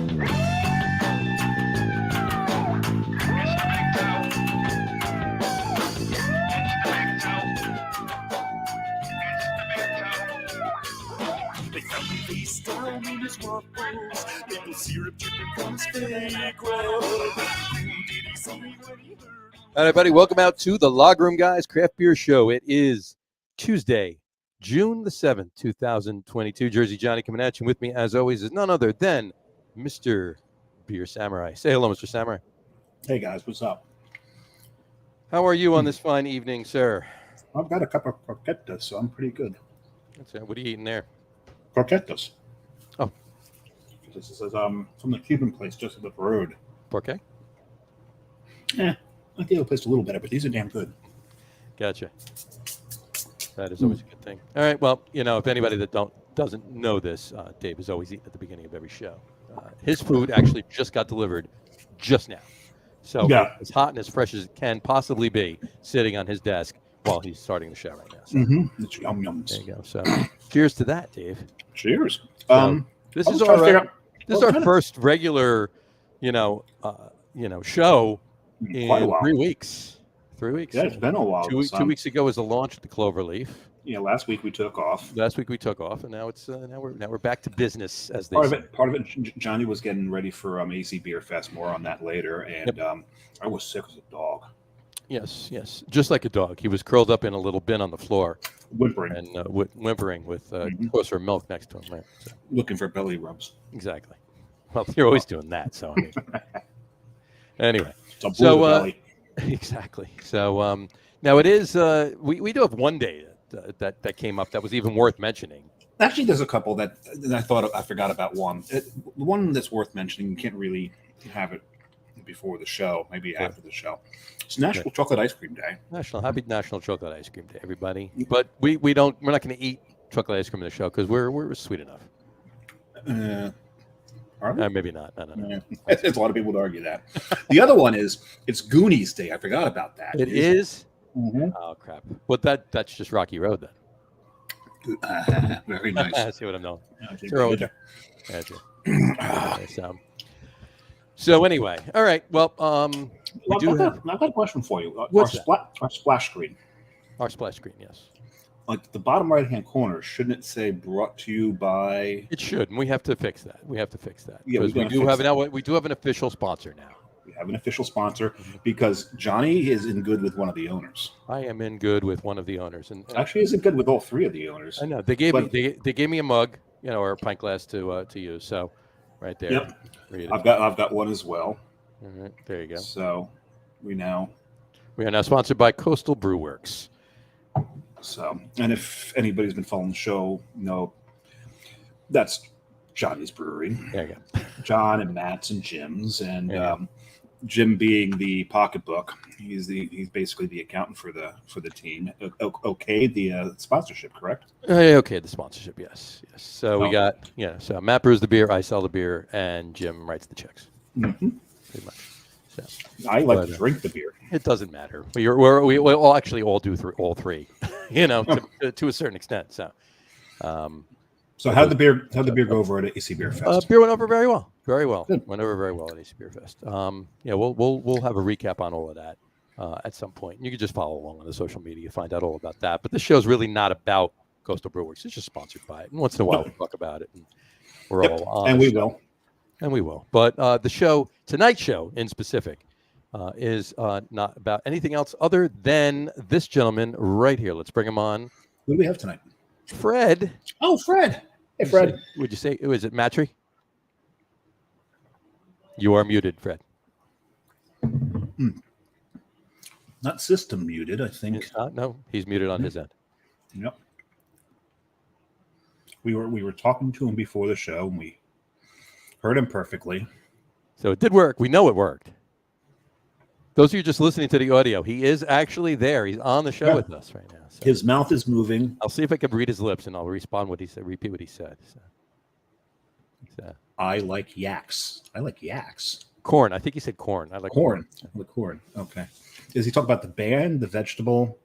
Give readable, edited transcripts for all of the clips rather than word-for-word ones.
All right, everybody, welcome out to the Log Room Guys Craft Beer Show. It is Tuesday, June the 7th, 2022. Jersey Johnny coming at you. With me, as always, is none other than Mr. Beer Samurai. Say hello, Mr. Samurai. Hey, guys, what's up? How are you on this fine evening, sir? I've got a couple of croquetas, so I'm pretty good. That's it. What are you eating there? Croquetas. Oh. This is from the Cuban place just up the road. Porqué? I think the other place a little better, but these are damn good. Gotcha. That is always a good thing. All right, well, you know, if anybody that doesn't know this, Dave is always eating at the beginning of every show. His food actually just got delivered just now. So as hot and as fresh as it can possibly be, sitting on his desk while he's starting the show right now. So, It's yum yums. there you go. So cheers to that, Dave. Cheers. So, this is our first regular, show in quite a while. 3 weeks. 3 weeks. Yeah, it's been a while. 2 weeks ago was the launch of the Cloverleaf. Yeah, last week we took off. And now it's now we're back to business, as they say. Part of it, Johnny was getting ready for AC Beer Fest. More on that later, and I was sick as a dog. Yes, just like a dog. He was curled up in a little bin on the floor, Whimpering and whimpering with coarser milk next to him. Right? So, looking for belly rubs. exactly. Well, you're always doing that. So I mean, anyway, belly. exactly. So now it is. We do have one day that came up that was even worth mentioning. Actually, there's a couple that I thought I forgot about. One that's worth mentioning. You can't really have it before the show, maybe after the show. It's National Chocolate Ice Cream Day. Happy National Chocolate Ice Cream Day, everybody. But we're not going to eat chocolate ice cream in the show because we're sweet enough. Are we? Maybe not. I don't know. Yeah. There's a lot of people that argue that. The other one is it's Goonies Day. I forgot about that. It is. Mm-hmm. Oh crap! Well, that's just Rocky Road then. Very nice. See what I'm doing. Okay. So anyway, all right. Well, I've got a question for you. Our splash screen. Our splash screen, yes. Like the bottom right-hand corner, shouldn't it say "brought to you by"? It should, and we have to fix that. Yeah, because we do have an official sponsor now. We have an official sponsor because Johnny is in good with one of the owners. I am in good with one of the owners, and actually, he's in good with all three of the owners. I know they gave me a mug, or a pint glass to use. So, right there. Yep. I've got one as well. All right, there you go. So, we are now sponsored by Coastal Brew Works. So, and if anybody's been following the show, that's Johnny's brewery. There you go. John and Matt's and Jim's, and Jim being the pocketbook. He's basically the accountant for the team. Okay, the sponsorship, correct? Okay, the sponsorship, yes. So we got So Matt brews the beer, I sell the beer, and Jim writes the checks. Mm-hmm. Pretty much. So, I like to drink the beer. It doesn't matter. We all actually all do all three, to a certain extent. So, so how'd the beer go over at AC Beer Fest? Beer went over very well. Good. Went over very well at AC Beer Fest. We'll have a recap on all of that at some point. You can just follow along on the social media, find out all about that. But this show's really not about Coastal Brew Works. It's just sponsored by it. And once in a while, we'll talk about it. And we're all on. And we will. And we will. But the show, tonight's show in specific, is not about anything else other than this gentleman right here. Let's bring him on. Who do we have tonight? Fred. Oh, Fred. Hey, Fred. Would you say, is it Mattrey? You are muted, Fred. Not system muted, I think. No, he's muted on his end. Yep. We were talking to him before the show, and we heard him perfectly. So it did work. We know it worked. Those of you just listening to the audio, he is actually there. He's on the show with us right now. So. His mouth is moving. I'll see if I can read his lips, and I'll respond what he said. Repeat what he said. So. I like yaks. I like yaks. Corn. I think he said corn. I like corn. I like corn. Okay. Does he talk about the band, the vegetable?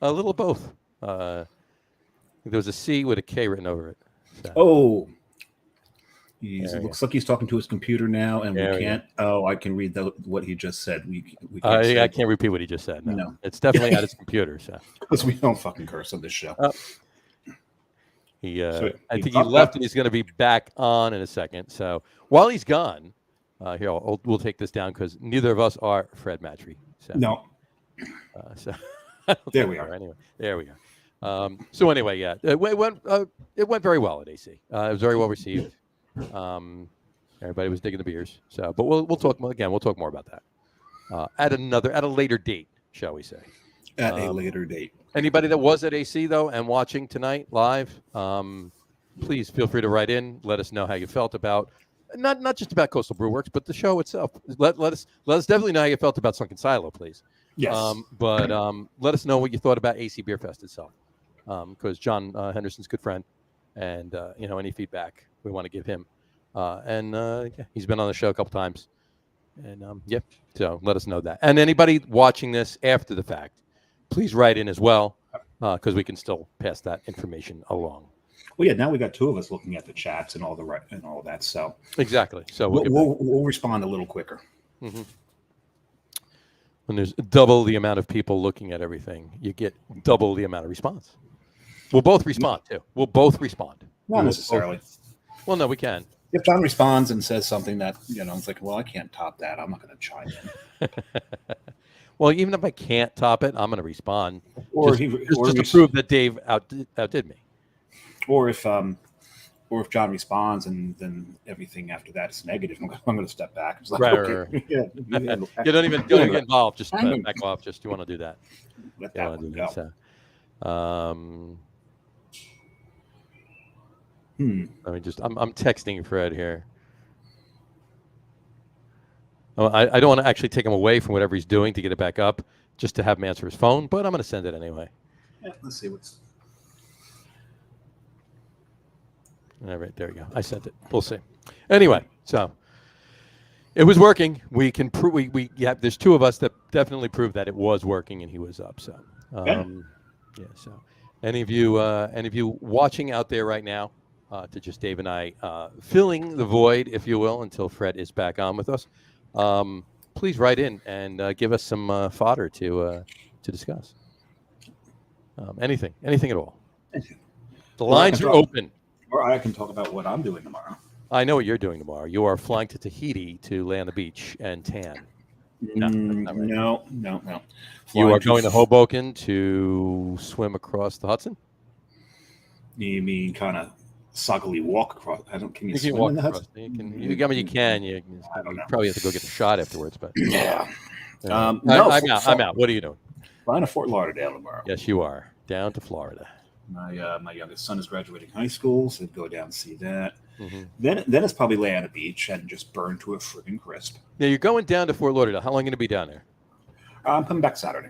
A little of both. There was a C with a K written over it. So. Oh. It looks like he's talking to his computer now, and we can't. Oh, I can read what he just said. We can't. I can't repeat what he just said. No. It's definitely at his computer. So because we don't fucking curse on this show. I think he left, and he's going to be back on in a second. So while he's gone, here we'll take this down because neither of us are Fred Mattrey. So. No. So there we are. Anyway, there we are. So anyway, yeah, it went very well at AC. It was very well received. Everybody was digging the beers. So, but we'll talk again. We'll talk more about that at a later date, shall we say? At a later date. Anybody that was at AC though and watching tonight live, please feel free to write in. Let us know how you felt about not just about Coastal Brew Works, but the show itself. Let us definitely know how you felt about Sunkin Silo, please. Yes. But let us know what you thought about AC Beer Fest itself, because John Henderson's a good friend, and any feedback we want to give him. He's been on the show a couple times, and so let us know that. And anybody watching this after the fact, please write in as well, because we can still pass that information along. Well, yeah. Now we got two of us looking at the chats and all that. So exactly. So we'll respond a little quicker. Mm-hmm. When there's double the amount of people looking at everything, you get double the amount of response. We'll both respond too. We'll both respond. Not necessarily. Well, no, we can. If John responds and says something that it's like, well, I can't top that. I'm not going to chime in. Well, even if I can't top it, I'm going to respond. Or just to prove that Dave outdid me. Or if John responds and then everything after that is negative, I'm going to step back. It's like, right. Yeah. You don't even get involved. Just back off. Just you want to do that. Let that one go. So, I'm texting Fred here. I don't want to actually take him away from whatever he's doing to get it back up, just to have him answer his phone, but I'm going to send it anyway. Yeah, let's see what's. All right, there we go. I sent it. We'll see. Anyway, so it was working. We can prove. There's two of us that definitely proved that it was working and he was up. So, So, any of you watching out there right now, to just Dave and I filling the void, if you will, until Fred is back on with us. Please write in and give us some fodder to discuss. Anything at all. The lines are open. Or I can talk about what I'm doing tomorrow. I know what you're doing tomorrow. You are flying to Tahiti to lay on the beach and tan. No. You are going to Hoboken to swim across the Hudson? You mean kind of soggily walk across? Can you swim walk in the across. Hudson? You probably have to go get a shot afterwards. But yeah. I'm out. What are you doing? Flying to Fort Lauderdale tomorrow. Yes, you are. Down to Florida. My youngest son is graduating high school, so go down and see that. Mm-hmm. Then it's probably lay on the beach and just burn to a friggin' crisp. Now you're going down to Fort Lauderdale. How long are you going to be down there? I'm coming back Saturday.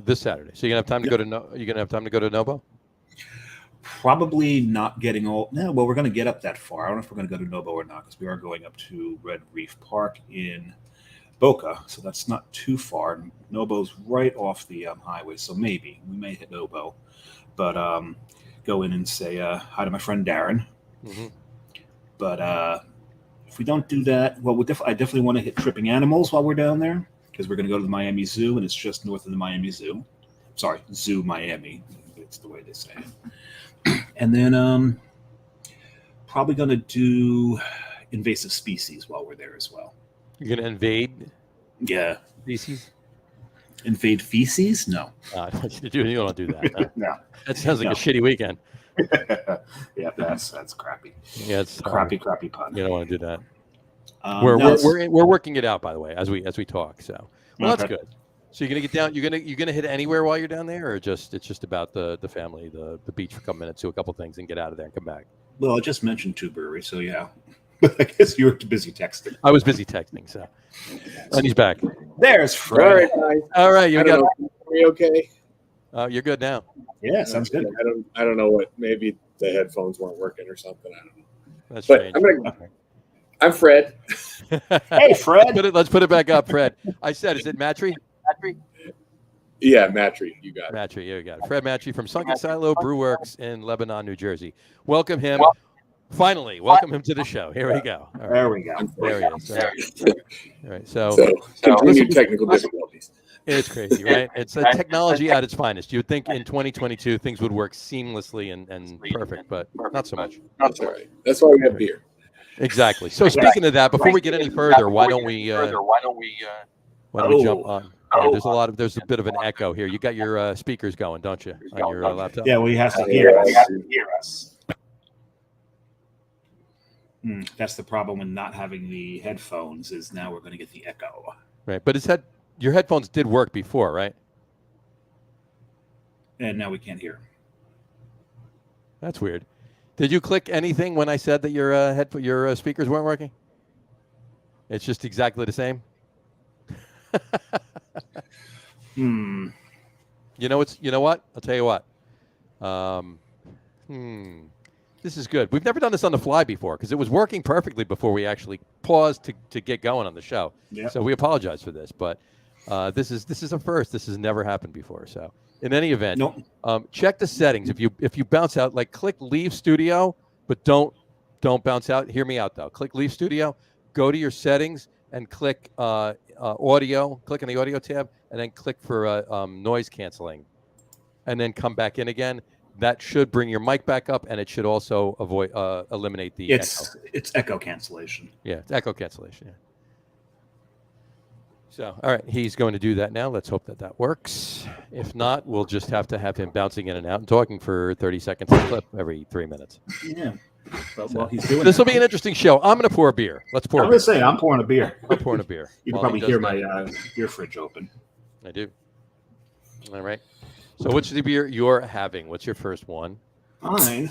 This Saturday. So you're gonna have time to go to You're gonna have time to go to Nobo? Probably not getting all. No, well, we're going to get up that far. I don't know if we're going to go to Nobo or not because we are going up to Red Reef Park in Boca, so that's not too far. Nobo's right off the highway, so maybe we may hit Nobo, but go in and say hi to my friend Darren. Mm-hmm. But if we don't do that, well, I definitely want to hit Tripping Animals while we're down there because we're going to go to the Miami Zoo, and it's just north of the Miami Zoo. Sorry, Zoo Miami. It's the way they say it. And then probably going to do Invasive Species while we're there as well. You're going to invade? Yeah. Species? Invade feces? No. You don't do that. No. That sounds like a shitty weekend. Yeah, that's crappy. Yeah, it's crappy pun. You don't want to do that. We're working it out, by the way, as we talk. So that's good. So you're gonna get down. You're gonna hit anywhere while you're down there, or it's just about the family, the beach for a couple minutes, do a couple things, and get out of there and come back. Well, I just mentioned two breweries, so yeah. I guess you were too busy texting. I was busy texting, so. And he's back. There's Fred. All right, you got. Are we okay? You're good now. Yeah, sounds good. I don't know what. Maybe the headphones weren't working or something. I don't know. That's but strange. I'm Fred. Hey, Fred. Let's put it back up, Fred. I said, is it Mattrey? Yeah, Mattrey. You got it. Mattrey, you got it. Fred Mattrey from Sunkin Silo Brew Works in Lebanon, New Jersey. Welcome him. Finally, welcome him to the show. Here we go. All right. There we go. There he is. All right. So Continued technical difficulties. it's crazy, right? It's a technology at its finest. You would think in 2022 things would work seamlessly and perfect, but not so much. That's all right. That's why we have beer. Exactly. So speaking of that, before we get any further, why don't we jump on? Yeah, there's a bit of an echo here. You got your speakers going, don't you, on your laptop? Yeah, well, he has to hear us. That's the problem with not having the headphones. Is now we're going to get the echo. Right, but your headphones did work before, right? And now we can't hear. That's weird. Did you click anything when I said that your speakers weren't working? It's just exactly the same. You know what? I'll tell you what. This is good. We've never done this on the fly before because it was working perfectly before we actually paused to get going on the show. Yep. So we apologize for this, but this is a first. This has never happened before. So in any event, check the settings. If you bounce out, like click Leave Studio, but don't bounce out. Hear me out though. Click Leave Studio. Go to your settings and click audio. Click on the audio tab and then click for noise canceling, and then come back in again. That should bring your mic back up, and it should also eliminate the echo. It's echo cancellation. Yeah, it's echo cancellation. Yeah. So, all right, he's going to do that now. Let's hope that works. If not, we'll just have to have him bouncing in and out and talking for 30 seconds a clip every 3 minutes. Yeah. Well, he's doing. This will be an interesting show. I'm going to pour a beer. Let's pour. I'm going to say I'm pouring a beer. I'm pouring a beer. You can probably hear my beer fridge open. I do. All right. So what's the beer you're having? What's your first one? Mine.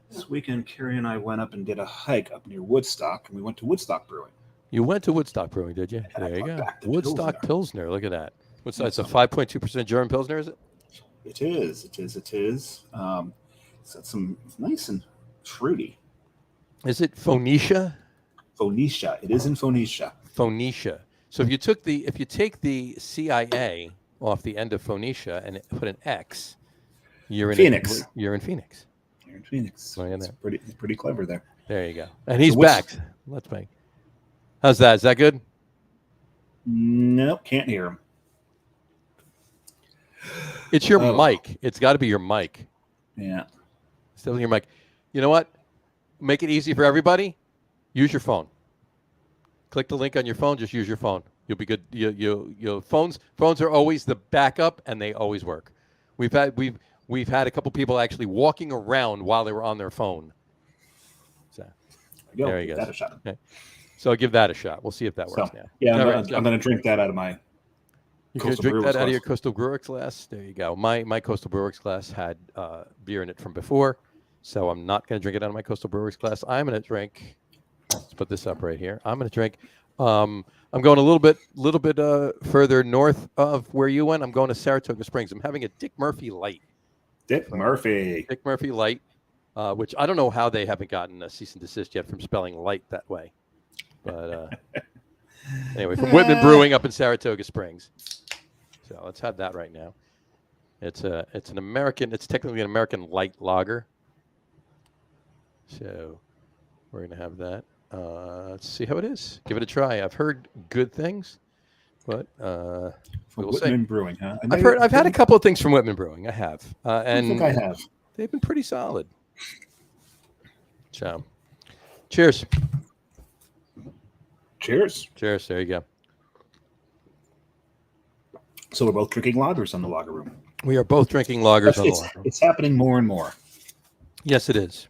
This weekend, Carrie and I went up and did a hike up near Woodstock, and we went to Woodstock Brewing. You went to Woodstock Brewing, did you? There you go. Woodstock Pilsner. Look at that. What's that? It's a 5.2% German Pilsner, is it? It is. It's got some nice and fruity. Is it Phoenicia? Phoenicia. It is in Phoenicia. Phoenicia. So if you take the CIA off the end of Phoenicia and put an X, you're in Phoenix. You're in Phoenix. You're in Phoenix. It's pretty clever there. There you go. And he's back. Let's make. How's that? Is that good? Nope, can't hear him. It's your mic. It's got to be your mic. Yeah. Still your mic. You know what? Make it easy for everybody. Use your phone. Click the link on your phone. Just use your phone. You'll be good. Phones are always the backup, and they always work. We've had a couple people actually walking around while they were on their phone. So there you go. That a shot. Okay. So I'll give that a shot. We'll see if that works now. Yeah, I'm going to drink that out of my. You can drink that out of your Coastal Brew Works glass. There you go. My Coastal Brew Works glass had beer in it from before, so I'm not going to drink it out of my Coastal Brew Works glass. I'm going to drink. Let's put this up right here. I'm going to drink. I'm going a little bit further north of where you went. I'm going to Saratoga Springs. I'm having a Dick Murphy Light. Dick Murphy Light, which I don't know how they haven't gotten a cease and desist yet from spelling light that way. But anyway, from Whitman Brewing up in Saratoga Springs. So let's have that right now. It's technically an American light lager. So we're going to have that. Let's see how it is. Give it a try. I've heard good things, but from Whitman Brewing, huh? I've had a couple of things from Whitman Brewing. I have, and I think I have. They've been pretty solid. So, cheers. Cheers. Cheers. There you go. So we're both drinking lagers on the lager room. We are both drinking lagers on the lager room. It's happening more and more. Yes, it is.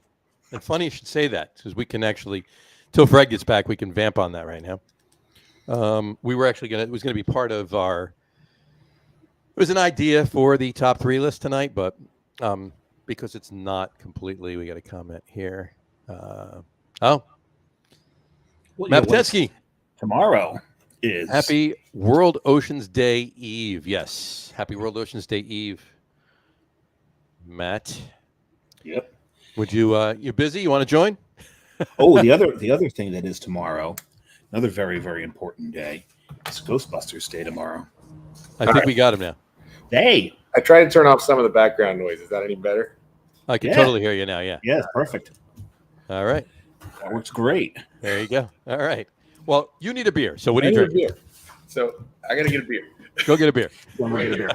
And funny you should say that because we can actually. Till Fred gets back, we can vamp on that right now. We were actually it was going to be part of it was an idea for the top 3 list tonight, but because it's not completely, we got a comment here. Matt Patensky. Tomorrow is Happy World Oceans Day Eve. Yes. Happy World Oceans Day Eve. Matt. Yep. Would you busy? You want to join? The other thing that is tomorrow, another very, very important day. It's Ghostbusters Day tomorrow. I think we got him now. Hey, I tried to turn off some of the background noise. Is that any better? I can Yeah. totally hear you now. Yeah. Yeah, perfect. All right. That works great. There you go. All right. Well, you need a beer. So what are I you need a drinking? beer. So I got to get a beer. Go get a beer. One more beer.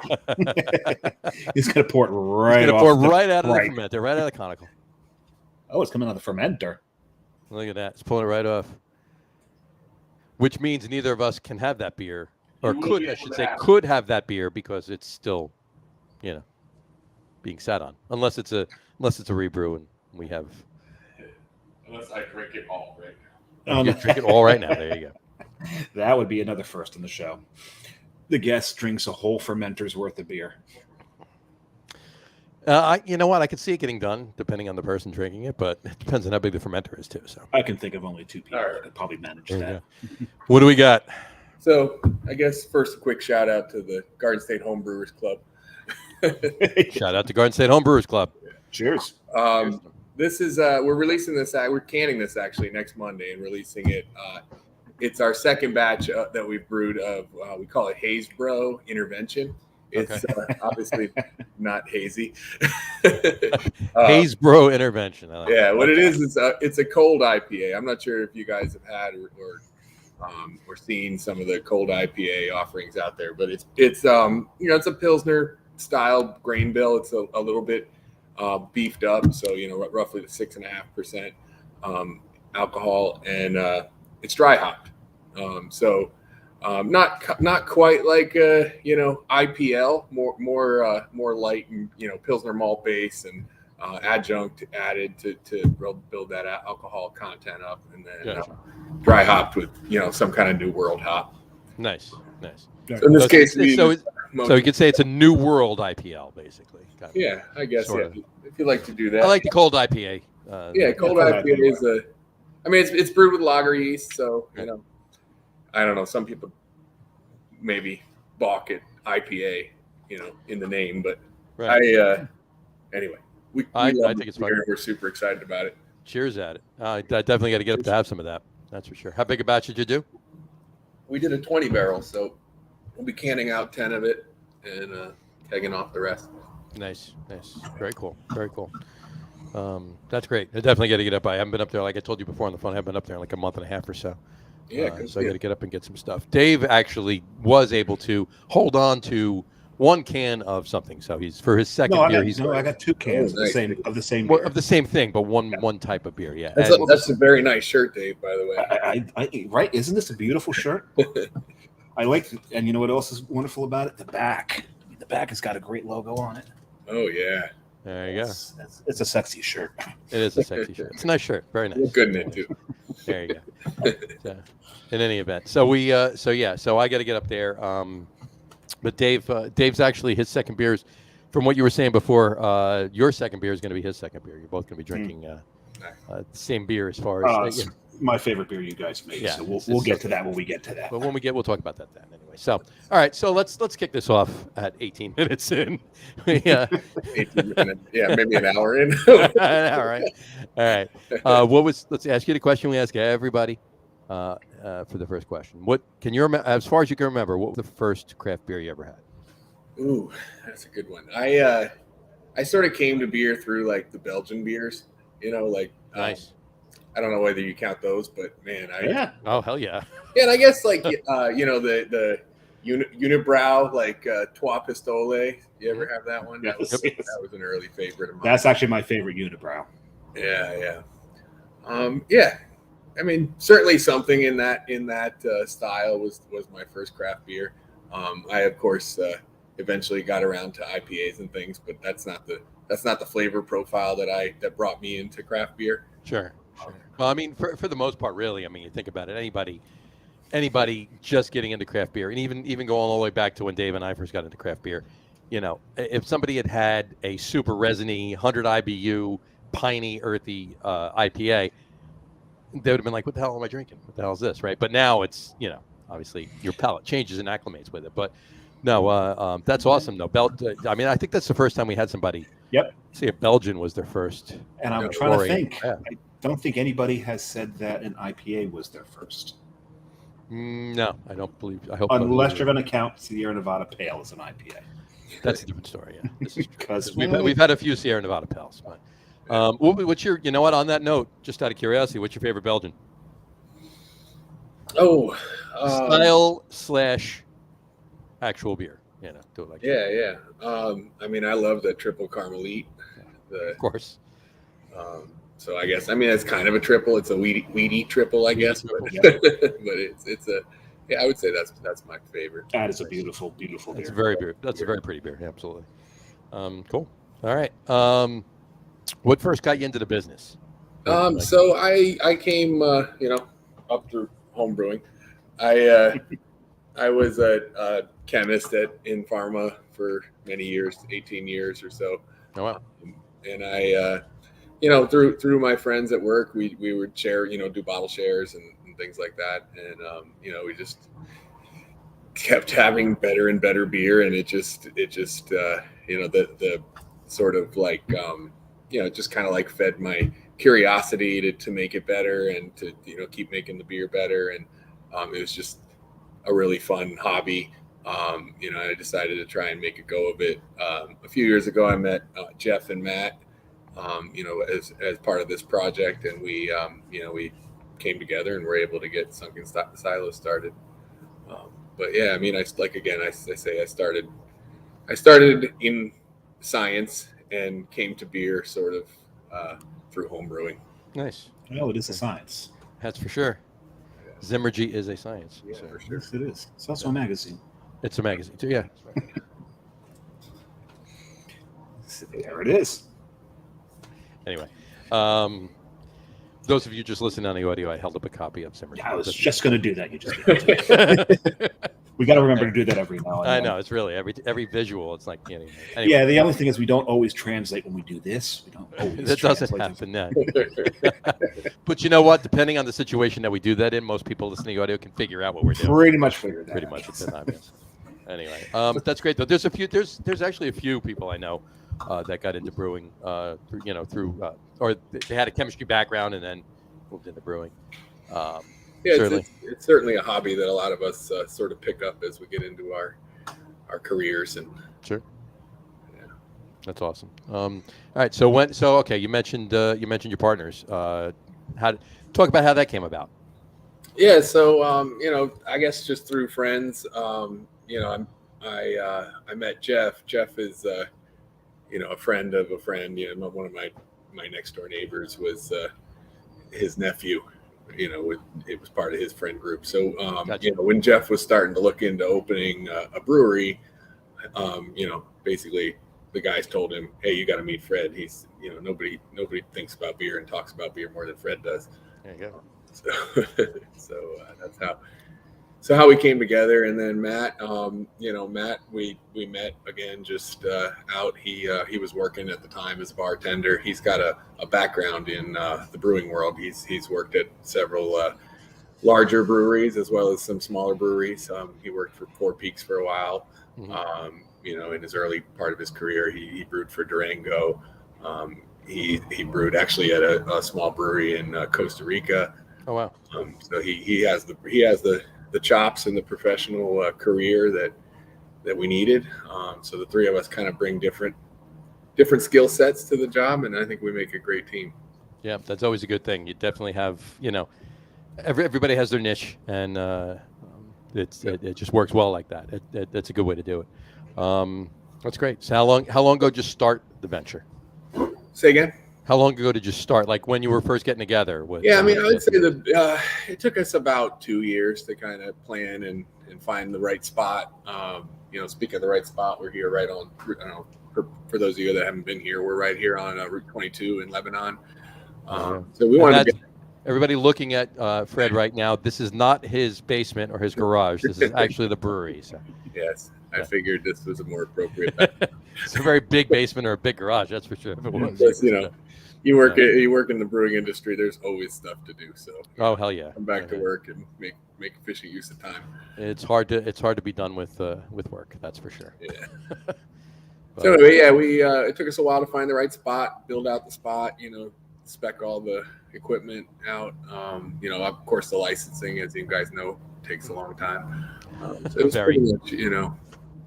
He's gonna pour it He's right gonna off. pour the- right out of right. the fermenter, right out of the conical. Oh, it's coming out of the fermenter. Look at that. It's pulling it right off. Which means neither of us can have that beer, or You will could, be I able should to say, have it. could have that beer because it's still, being sat on. Unless it's a rebrew and we have. Unless I drink it all right Oh, You no. drink it all right now. There you go. That would be another first in the show. The guest drinks a whole fermenter's worth of beer. You know what? I could see it getting done depending on the person drinking it, but it depends on how big the fermenter is too. So I can think of only 2 people All right. that could probably manage there you that. go. What do we got? So I guess first a quick shout out to the Garden State Home Brewers Club. Shout out to Garden State Home Brewers Club. Cheers. This is we're releasing this. We're canning this actually next Monday and releasing it. It's our second batch that we've brewed of. We call it Haze Bro Intervention. It's obviously not hazy. Haze Bro Intervention. I like Yeah, that. what it is it's a cold IPA. I'm not sure if you guys have had or seen some of the cold IPA offerings out there, but it's it's a Pilsner style grain bill. It's a little bit beefed up, so roughly the 6.5% alcohol, and it's dry hopped. Not quite like IPL, more light and Pilsner malt base and adjunct added to build that alcohol content up, and then Gotcha. dry hopped with some kind of New World hop. Nice. So in this case, so you could say it's a New World IPL, basically. Kind of. yeah, I guess Sort of. if you like to do that. I like the cold IPA. Cold IPA is it's brewed with lager yeast, so I don't know. Some people maybe balk at IPA, in the name, but Right. anyway, I love think this it's fun. beer. We're super excited about it. Cheers at it. I definitely got to get up to have some of that. That's for sure. How big a batch did you do? We did a 20 barrel, so we'll be canning out 10 of it and kegging off the rest. Nice. Very cool. That's great. I definitely got to get up. I haven't been up there, like I told you before on the phone. I haven't been up there in like a month and a half or so. Yeah, so I got to get up and get some stuff. Dave actually was able to hold on to one can of something. So he's for his second beer. I got 2 cans of the nice. same Well, beer. of the same thing, but one type of beer. Yeah. That's a very nice shirt, Dave. By the way, I right? Isn't this a beautiful shirt? I like, and you know what else is wonderful about it? The back. The back has got a great logo on it. oh yeah, There you go. It's a sexy shirt. It is a sexy shirt. It's a nice shirt. Very nice. look good in it too. There you go. So, in any event, so I got to get up there. But Dave's actually his second beer is, from what you were saying before, your second beer is going to be his second beer. You're both going to be drinking the same beer as far as. It's my favorite beer you guys made. Yeah, So we'll get to that when we get to that. But when we get, we'll talk about that then anyway. So, all right. So let's kick this off at 18 minutes in. Yeah. 18 minutes. Yeah, maybe an hour in. All right. Let's ask you the question we ask everybody for the first question. What can you remember, as far as you can remember, what was the first craft beer you ever had? Ooh, that's a good one. I sort of came to beer through like the Belgian beers, Nice. I don't know whether you count those, but man, Oh, hell yeah. yeah, and I guess like the unibrow, like Trois Pistoles. You ever have that one? Yes. That was an early favorite of mine. That's actually my favorite unibrow. Yeah. Yeah. I mean, certainly something in that style was my first craft beer. I of course eventually got around to IPAs and things, but that's not the flavor profile that brought me into craft beer. Sure. Well, I mean, for the most part, really. I mean, you think about it. Anybody just getting into craft beer, and even going all the way back to when Dave and I first got into craft beer, if somebody had a super resiny 100 IBU piney earthy IPA, they would have been like, "What the hell am I drinking? What the hell is this?" Right? But now it's obviously your palate changes and acclimates with it. But no, that's awesome though. I mean, I think that's the first time we had somebody. Yep. See, if Belgian was their first. And I'm trying to think. Yeah. I don't think anybody has said that an IPA was their first. No, I don't believe. I hope Unless you're going to count Sierra Nevada Pale as an IPA. That's a different story. Yeah, this is true. 'Cause, We've had a few Sierra Nevada pils, but what's your? You know what? On that note, just out of curiosity, what's your favorite Belgian Oh, style slash actual beer? You know, do it like that. yeah. I mean, I love the triple Carmelite. Of course. So I guess it's kind of a triple. It's a weedy triple, I guess. But, triple. but it's a I would say that's my favorite. that is a beautiful, beautiful That's beer. That's a very pretty beer. Yeah, absolutely. Cool. All right. What first got you into the business? So I came up through home brewing. I was a chemist in pharma for many years, 18 years or so. Oh wow. And I through my friends at work, we would share, do bottle shares and things like that. And, we just kept having better and better beer. And it just the sort of like, just kind of like fed my curiosity to make it better and to, keep making the beer better. And it was just a really fun hobby. I decided to try and make a go of it. A few years ago, I met Jeff and Matt, as part of this project, and we came together and were able to get Sunkin Silo started. But yeah, I started in science and came to beer sort of through home brewing. Nice. Oh, it is a science. That's for sure. Zymurgy is a science. Yeah, So. for sure. Yes, it is. It's also a magazine. It's a magazine too. Yeah. There it is. Anyway, those of you just listening on the audio, I held up a copy of Zymurgy. I was just going to do that. You just did. We got to remember to do that every now and then. I know, it's really every visual. It's like anyway. Yeah, the only thing is we don't always translate when we do this. We don't always That doesn't translate. happen. But you know what? Depending on the situation that we do that in, most people listening to audio can figure out what we're doing. Pretty much figured that. Pretty out. much at the time. Yes. Anyway, but that's great though. There's actually a few people I know that got into brewing through or they had a chemistry background and then moved into brewing. It's certainly a hobby that a lot of us sort of pick up as we get into our careers. And sure, yeah, that's awesome. All right, so okay, you mentioned your partners. Talk about how that came about. Yeah, so I guess just through friends. I met Jeff. Jeff is a friend of a friend. One of my next door neighbors was his nephew. It was part of his friend group. So, Gotcha. When Jeff was starting to look into opening a brewery, basically the guys told him, "Hey, you got to meet Fred. He's, nobody thinks about beer and talks about beer more than Fred does." There you go. So that's how we came together. And then Matt, Matt, we met again just out. He was working at the time as a bartender. He's got a background in the brewing world. He's worked at several larger breweries as well as some smaller breweries. He worked for Four Peaks for a while. Mm-hmm. In his early part of his career, he brewed for Durango. He brewed actually at a small brewery in Costa Rica. Oh wow! So he has the chops and the professional career that we needed. So the three of us kind of bring different skill sets to the job, and I think we make a great team. Yeah, that's always a good thing. You definitely have, everybody has their niche, and it just works well like that. That's a good way to do it. That's great. So how long ago did you start the venture? Say again? How long ago did you start? Like when you were first getting together? I would say it took us about 2 years to kind of plan and find the right spot. Speaking of the right spot, we're here right on, for those of you that haven't been here, we're right here on Route 22 in Lebanon. So we wanted to get... Everybody looking at Fred right now, this is not his basement or his garage. This is actually the brewery. So. Yes, I figured this was a more appropriate. It's a very big basement or a big garage, that's for sure. If it was. But, you work in the brewing industry. There's always stuff to do. So oh hell yeah, come back to work and make efficient use of time. It's hard to be done with work. That's for sure. Yeah. So anyway, it took us a while to find the right spot, build out the spot. Spec all the equipment out. Of course, the licensing, as you guys know, takes a long time. So it was Very. pretty much,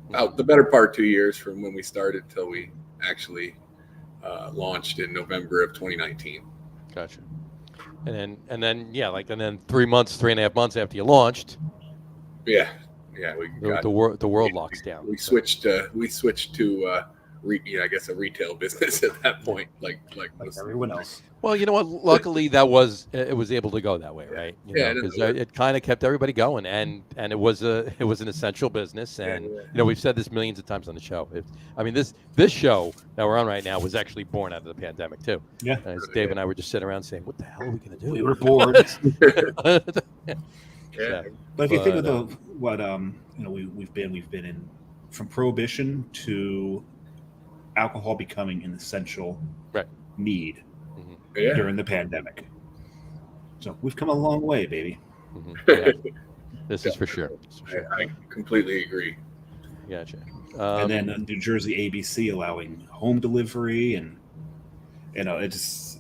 about the better part 2 years from when we started till we actually launched in November of 2019. Gotcha. And then 3.5 months after you launched, Yeah, we got the world locks down. we switched to I guess a retail business at that point, like most everyone else. Well, you know what? Luckily, it was able to go that way, right? Because it kind of kept everybody going, and it was an essential business. And we've said this millions of times on the show. This show that we're on right now was actually born out of the pandemic too. Yeah, as Dave and I were just sitting around saying, "What the hell are we going to do?" We were bored. Yeah. But if you think of what we've been in, from prohibition to alcohol becoming an essential need during the pandemic. So we've come a long way, baby. Yeah. This is for sure. I completely agree. Gotcha. And then New Jersey ABC allowing home delivery, and it just,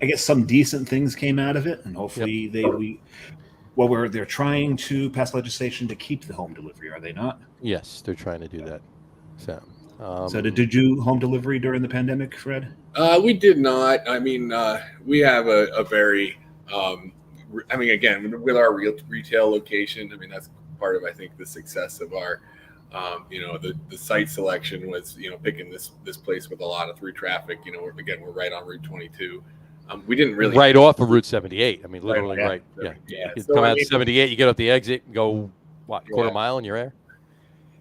I guess some decent things came out of it, and hopefully they're trying to pass legislation to keep the home delivery, are they not? Yes, they're trying to do that. So did you do home delivery during the pandemic, Fred? We did not. We have a very, again, with our retail location, that's part of, I think, the success of our, the site selection was, picking this place with a lot of through traffic. We're right on Route 22. We didn't really right off of Route 78. Literally right. Yeah. You come out 78, you get up the exit, and go quarter mile, and you're there.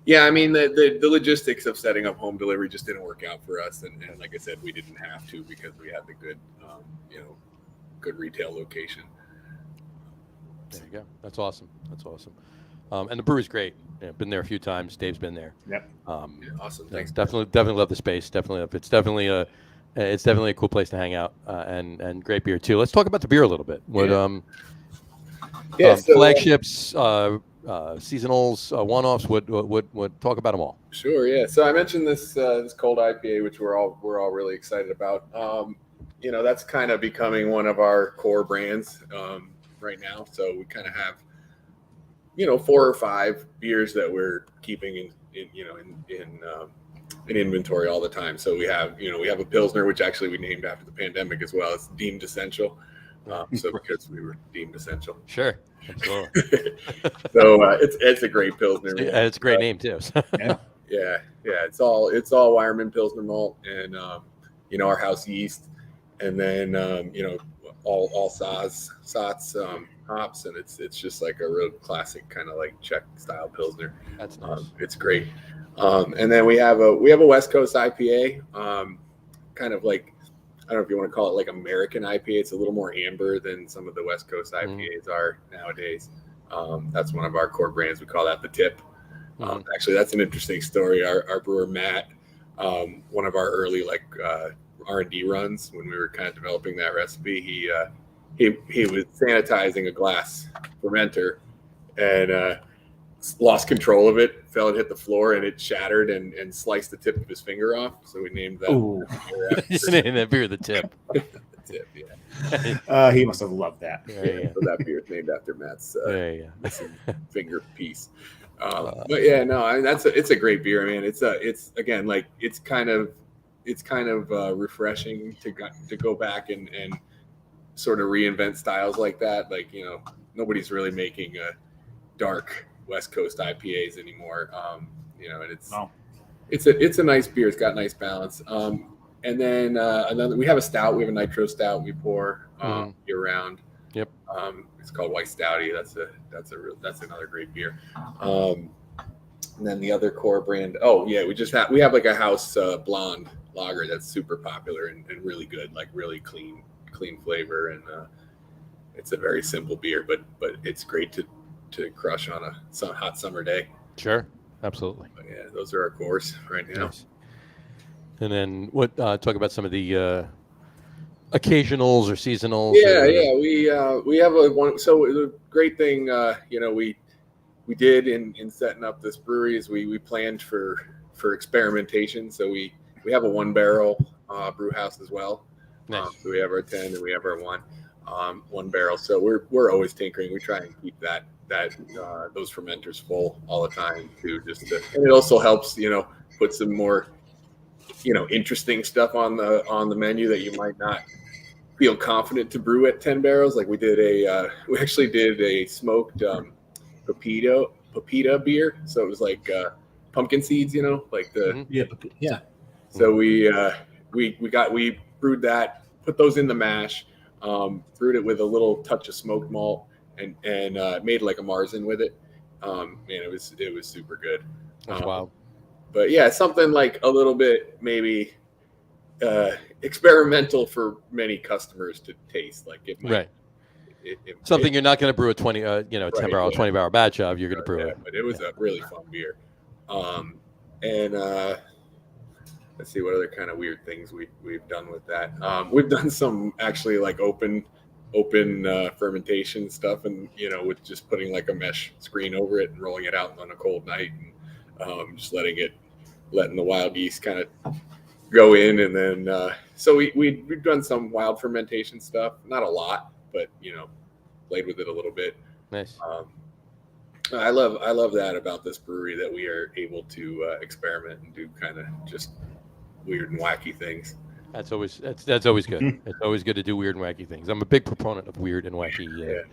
Yeah, the logistics of setting up home delivery just didn't work out for us, and like I said, we didn't have to because we had the good, good retail location. There you go. That's awesome. And the brewery's great. Been there a few times. Dave's been there. Yep. Awesome. Thanks. Definitely love the space. It's definitely a cool place to hang out, and great beer too. Let's talk about the beer a little bit. Flagships. Seasonals, one-offs, would talk about them all. Sure, yeah. So I mentioned this cold IPA, which we're all really excited about. That's kind of becoming one of our core brands right now. So we kind of have 4 or 5 beers that we're keeping in inventory all the time. So we have a Pilsner, which actually we named after the pandemic as well. It's deemed essential. Because we were deemed essential. Sure. Absolutely. So it's a great Pilsner. It's a great name too. Yeah. It's all Wireman Pilsner malt, and our house yeast, and then all Sots hops, and it's just like a real classic kind of like Czech style Pilsner. That's nice. It's great. And then we have a West Coast IPA, kind of like, I don't know if you want to call it like American IPA. It's a little more amber than some of the West Coast IPAs are nowadays. That's one of our core brands. We call that the Tip. Actually, that's an interesting story. Our brewer Matt, one of our early R&D runs when we were kind of developing that recipe, he was sanitizing a glass fermenter and lost control of it, fell and hit the floor, and it shattered and sliced the tip of his finger off. So we named that. That beer, the Tip. The Tip, yeah. He must have loved that. So that beer is named after Matt's missing finger piece. But yeah, no, it's a great beer, man. It's again, like it's kind of refreshing to go back and sort of reinvent styles like that. Like, nobody's really making a dark West Coast IPAs anymore. And it's a nice beer. It's got nice balance. And then we have a stout. We have a nitro stout we pour year round. Yep. It's called White Stouty. That's another great beer. And then the other core brand. Oh yeah, we have like a house blonde lager that's super popular and really good, like really clean flavor, and it's a very simple beer, but it's great to crush on a hot summer day. Sure, absolutely. But yeah, those are our cores right now. Nice. And then talk about some of the occasionals or seasonals. We have one. So the great thing, we did in setting up this brewery is we planned for experimentation. So we have a 1-barrel brew house as well. Nice. So we have our 10 and we have our 1 barrel. So we're always tinkering. We try and keep that those fermenters full all the time too. And it also helps, put some more, interesting stuff on the menu that you might not feel confident to brew at 10 barrels. Like we actually did a smoked pepita beer. So it was like pumpkin seeds, like the yeah. So we brewed that, put those in the mash, brewed it with a little touch of smoked malt, and made like a Marzen with it. Man, it was super good. That's wild. But yeah, something like a little bit maybe experimental for many customers to taste. Like it might, right. Something you're not going to brew a 20, 10 barrel, 20 barrel batch of. You're going to brew it. But it was a really fun beer. And let's see what other kind of weird things we've done with that. We've done some actually like open fermentation stuff, and with just putting like a mesh screen over it and rolling it out on a cold night, and just letting the wild yeast kind of go in, and then so we've done some wild fermentation stuff, not a lot, but played with it a little bit. Nice. I love that about this brewery, that we are able to experiment and do kind of just weird and wacky things. That's always good. It's always good to do weird and wacky things. I'm a big proponent of weird and wacky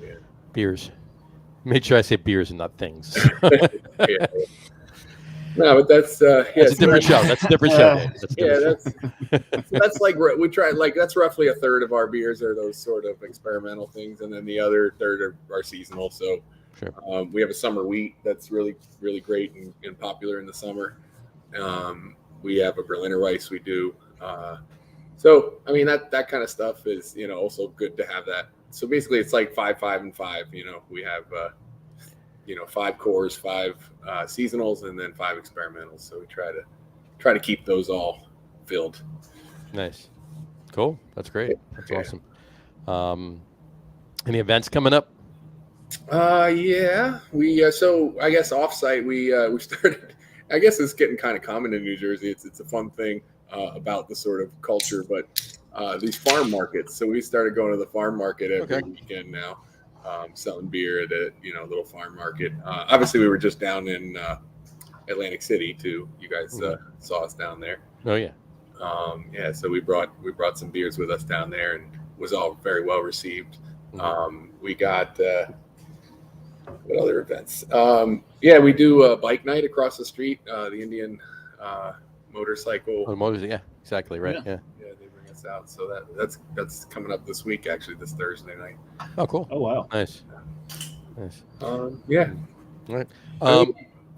beers. Make sure I say beers and not things. Yeah. No, but that's a different show. That's a different show. That's like we try. Like that's roughly a third of our beers are those sort of experimental things, and then the other third are seasonal. So sure. We have a summer wheat that's really really great and popular in the summer. We have a Berliner Weiss we do. So I mean that kind of stuff is also good to have that. So basically it's like 5, 5, and 5. We have 5 cores, 5 seasonals, and then 5 experimentals. So we try to keep those all filled. Nice, cool. That's great. That's awesome. Any events coming up? Yeah, we so I guess offsite we started. I guess it's getting kind of common in New Jersey. It's a fun thing about the sort of culture, but these farm markets. So we started going to the farm market every weekend now, selling beer at a little farm market. Obviously, we were just down in Atlantic City too. You guys saw us down there. Oh yeah. So we brought some beers with us down there, and was all very well received. We got what other events? We do a bike night across the street. The Indian motorcycle. Oh, yeah, exactly right. Yeah. Yeah, they bring us out. So that's coming up this week, actually, this Thursday night. Oh, cool. Oh, wow. Nice. Yeah. All right.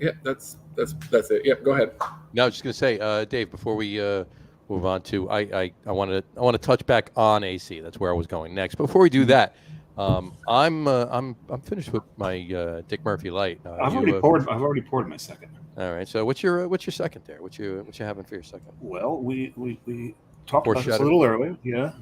Yeah, that's it. Yeah, go ahead. No, I was just gonna say, Dave, before we move on to, I want to touch back on AC. That's where I was going next. Before we do that, I'm finished with my Dick Murphy Light. I've already poured my second. All right. So what's your second there? What you having for your second? Well, we talked about this a little earlier. Yeah,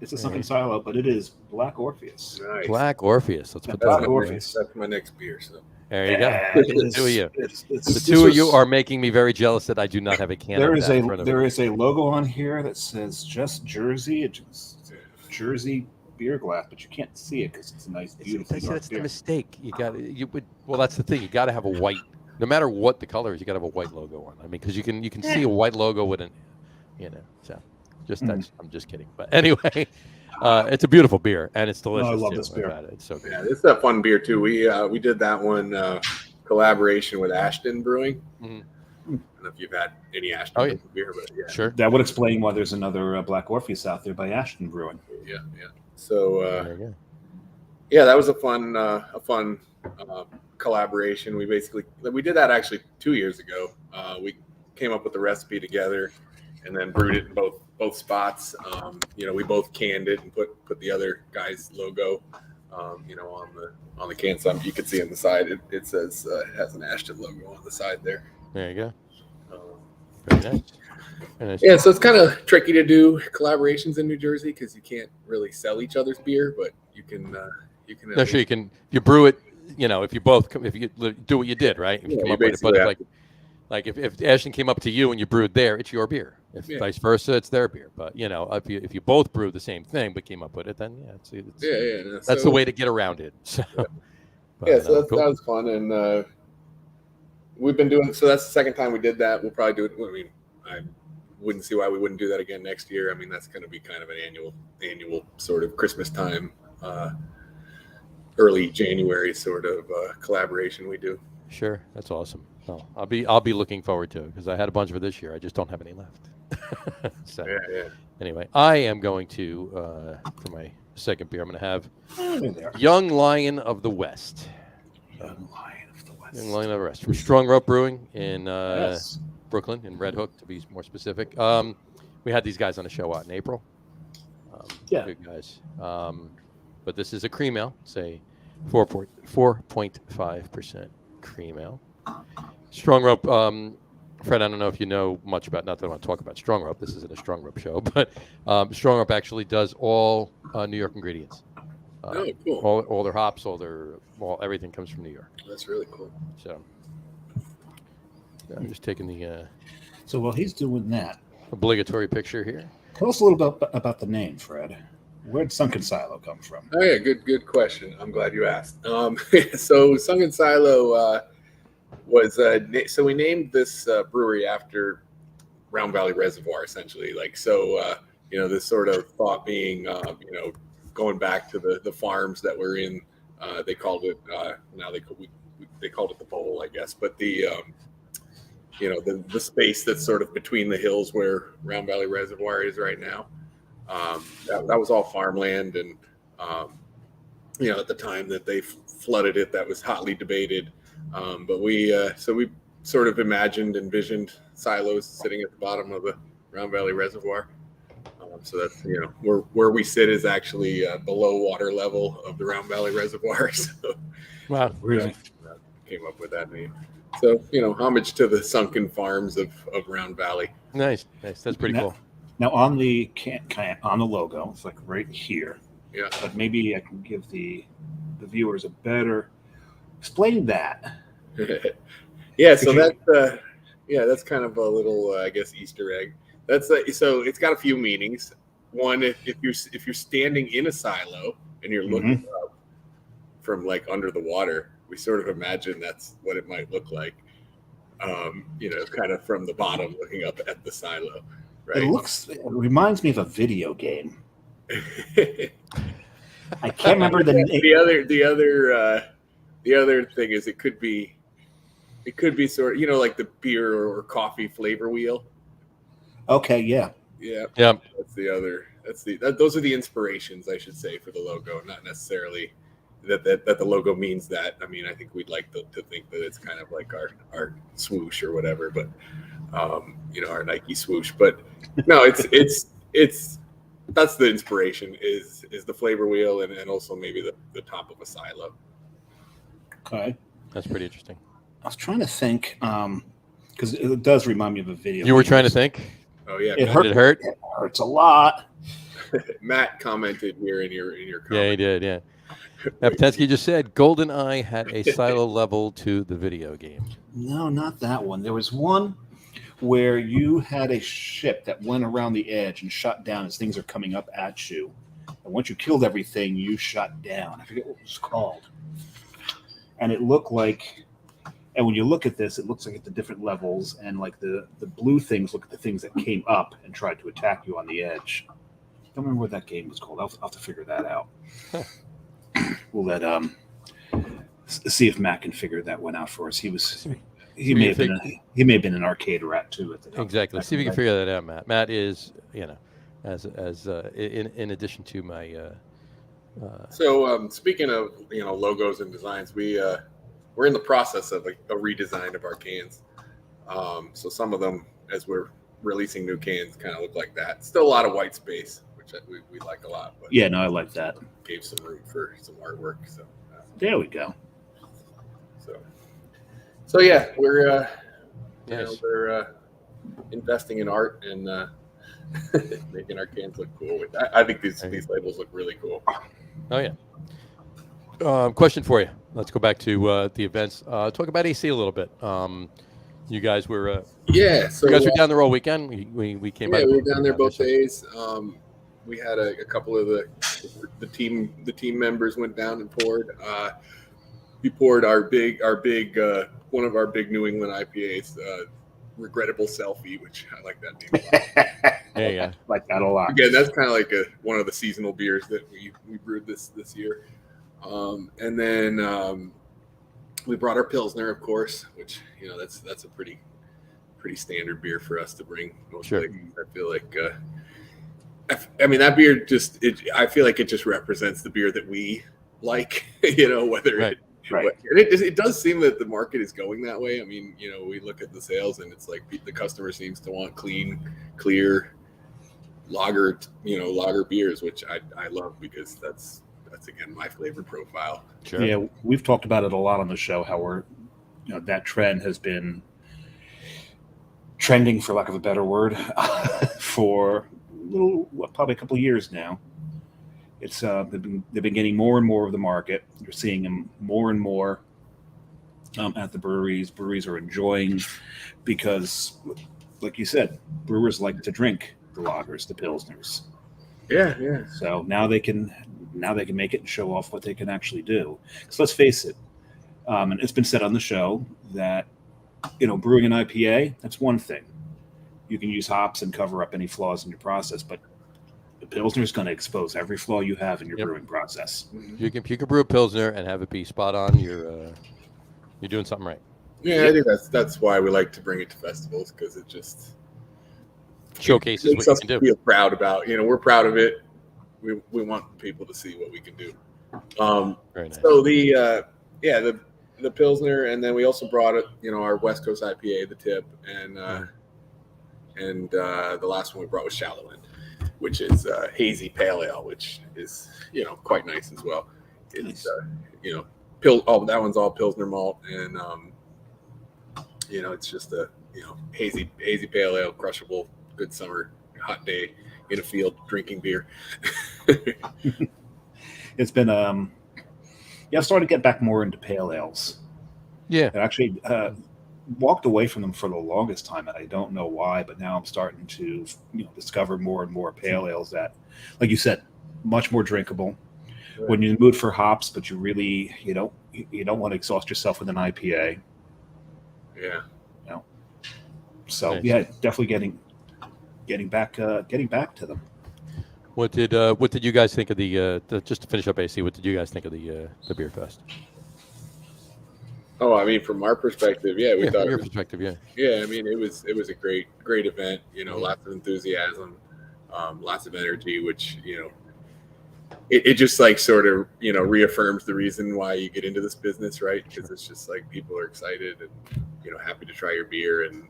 it's a Sunkin Silo, but it is Black Orpheus. Nice. Black Orpheus. Let's put Black that. Orpheus. That's my next beer. So There you go. The two of you. The two of you are making me very jealous that I do not have a can. There is a logo on here that says just Jersey. It's just Jersey beer glass, but you can't see it because it's a nice, beautiful. That's the mistake. Well, that's the thing. You got to have a white. No matter what the color is, you got to have a white logo on. I mean, because you can see a white logo with an, So, I'm just kidding. But anyway, it's a beautiful beer and it's delicious. I love this beer. It's so good. Yeah, this is a fun beer too. We did that one collaboration with Ashton Brewing. Mm-hmm. I don't know if you've had any Ashton beer, but yeah, sure. That would explain why there's another Black Orpheus out there by Ashton Brewing. Yeah. So that was a fun collaboration. We did that actually 2 years ago. We came up with the recipe together and then brewed it in both spots. We both canned it and put the other guy's logo on the can. So you can see on the side it says it has an Ashton logo on the side there. There you go. Very nice. Very nice. Yeah, so it's kind of tricky to do collaborations in New Jersey because you can't really sell each other's beer, but you can. No, sure, you can. You brew it. If you do what you did, right? If you come up with it, but like if Ashton came up to you and you brewed there, it's your beer. If vice versa, it's their beer. But if you both brew the same thing but came up with it, then it's that's the way to get around it. So But, Yeah, so cool. that was fun, and we've been doing. So that's the second time we did that. We'll probably do it. I mean, I wouldn't see why we wouldn't do that again next year. I mean, that's going to be kind of an annual sort of Christmas time, early January sort of collaboration we do. Sure, that's awesome. Well, I'll be looking forward to it because I had a bunch for this year. I just don't have any left. So Yeah. anyway, I am going to for my second beer. I'm going to have There. Young Lion of the West. Young Lion of the West. Young Lion of the West from Strong Rope Brewing in Yes. Brooklyn, in Red Hook, to be more specific. We had these guys on the show out in April. Yeah. Good guys. But this is a cream ale. It's a 4.5% cream ale. Strong Rope. Fred, I don't know if you know much about. Not that I want to talk about Strong Rope. This isn't a Strong Rope show, but Strong Rope actually does all New York ingredients. Oh, cool. All their hops, everything comes from New York. That's really cool. So I'm just taking the So while he's doing that, obligatory picture here. tell us a little bit about the name, Fred. Where did Sunkin Silo come from? Oh yeah, good question. I'm glad you asked. So Sunkin Silo was so we named this brewery after Round Valley Reservoir, essentially. Like so, this sort of thought being, going back to the farms that were in. They called it now they called it the bowl, I guess, but the space that's sort of between the hills where Round Valley Reservoir is right now. That was all farmland, and at the time that they flooded it, that was hotly debated. But we sort of envisioned silos sitting at the bottom of the Round Valley Reservoir. So that's where we sit is actually below water level of the Round Valley Reservoir. So Wow, Really? came up with that name. So homage to the sunken farms of Round Valley. nice. That's pretty cool. Now on the on the logo, it's like right here. Yeah. But maybe I can give the viewers a better explain that. Yeah, so that's kind of a little I guess Easter egg. That's so it's got a few meanings. One, if you're standing in a silo and you're looking up from like under the water, we sort of imagine that's what it might look like. Kind of from the bottom looking up at the silo, right? It reminds me of a video game. I can't remember the name. The other thing is it could be sort of like the beer or coffee flavor wheel. Okay, yeah. Yeah. Yep. That's the other. Those are the inspirations, I should say, for the logo. Not necessarily that the logo means that. I mean, I think we'd like to think that it's kind of like our swoosh or whatever, but our Nike swoosh. But no, it's that's the inspiration is the flavor wheel and also maybe the top of a silo. Okay. That's pretty interesting. I was trying to think, because it does remind me of a video. You were trying to think? Oh yeah, It Did it hurt? It hurts a lot. Matt commented here in your comment. Yeah, he did. Yeah. Aptensky just said GoldenEye had a silo level to the video game. No, not that one. There was one where you had a ship that went around the edge and shut down as things are coming up at you. And once you killed everything, you shut down. I forget what it was called. And it looked like, and when you look at this, it looks like at the different levels, and like the blue things look at the things that came up and tried to attack you on the edge. I don't remember what that game was called. I'll have to figure that out. Huh. We'll let see if Matt can figure that one out for us. He may have been an arcade rat too at the time. Exactly. See if you can figure that out, Matt. Matt is, as in addition to my. So speaking of logos and designs, we're in the process of a redesign of our cans. So some of them, as we're releasing new cans, kind of look like that. Still a lot of white space, which we like a lot. But Yeah, no, I like that. gave some room for some artwork. So There we go. So yeah, we're Nice. we're investing in art and making our cans look cool. I think these labels look really cool. Oh yeah. Question for you. Let's go back to the events. Talk about AC a little bit. You guys were So you guys were down there all weekend. We came. Yeah, by we were down there both so- days. We had a couple of the team members went down and poured. we poured our big one of our big New England IPAs, Regrettable Selfie, which I like that name. There you go. Like that a lot. Again, that's kind of like one of the seasonal beers that we brewed this year. And then we brought our Pilsner, of course, which that's a pretty standard beer for us to bring. Sure. I feel like I mean that beer I feel like it just represents the beer that we like. Whether Right. Right. it does seem that the market is going that way. I mean, we look at the sales and it's like the customer seems to want clean, clear lager beers, which I love because that's again my flavor profile. Sure. Yeah, we've talked about it a lot on the show, how that trend has been trending, for lack of a better word, for probably a couple of years now. It's they've been getting more and more of the market. You're seeing them more and more at the breweries. Breweries are enjoying, because, like you said, brewers like to drink the lagers, the pilsners. Yeah. So now they can make it and show off what they can actually do. So let's face it, and it's been said on the show that brewing an IPA, that's one thing. You can use hops and cover up any flaws in your process, but the Pilsner is going to expose every flaw you have in your brewing process. You can brew a Pilsner and have it be spot on. You're doing something right. Yeah, I think that's why we like to bring it to festivals, because it just Showcases what you can do. Feel proud about. We're proud of it. We want people to see what we can do. Very nice. So the Pilsner, and then we also brought it, our West Coast IPA, the Tip, and the last one we brought was Shallow End, which is hazy pale ale, which is quite nice as well. It's that one's all Pilsner malt, and it's just a hazy pale ale, crushable, good summer hot day in a field drinking beer. It's been I've started to get back more into pale ales. Yeah. I actually walked away from them for the longest time, and I don't know why, but now I'm starting to discover more and more pale ales that, like you said, much more drinkable. Right. When you're in the mood for hops, but you really you don't want to exhaust yourself with an IPA. Yeah. So nice. Yeah, definitely getting back to them. What did you guys think of the just to finish up AC? What did you guys think of the beer fest? Oh, I mean, from our perspective, we thought. From your perspective, yeah. I mean, it was a great event. Lots of enthusiasm, lots of energy, which it just like sort of reaffirms the reason why you get into this business, right? Because it's just like people are excited and happy to try your beer, and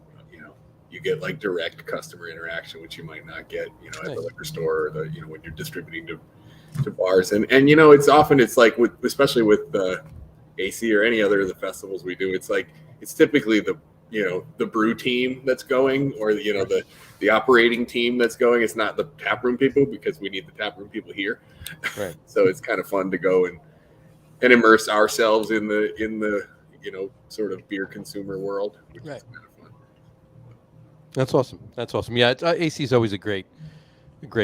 you get like direct customer interaction, which you might not get at the liquor store, or when you're distributing to bars, and it's like especially with the AC or any other of the festivals we do, it's typically the brew team that's going, or the operating team that's going. It's not the taproom people, because we need the taproom people here. Right. So it's kind of fun to go and immerse ourselves in the sort of beer consumer world, which is kind of fun. That's awesome. Yeah, AC is always a great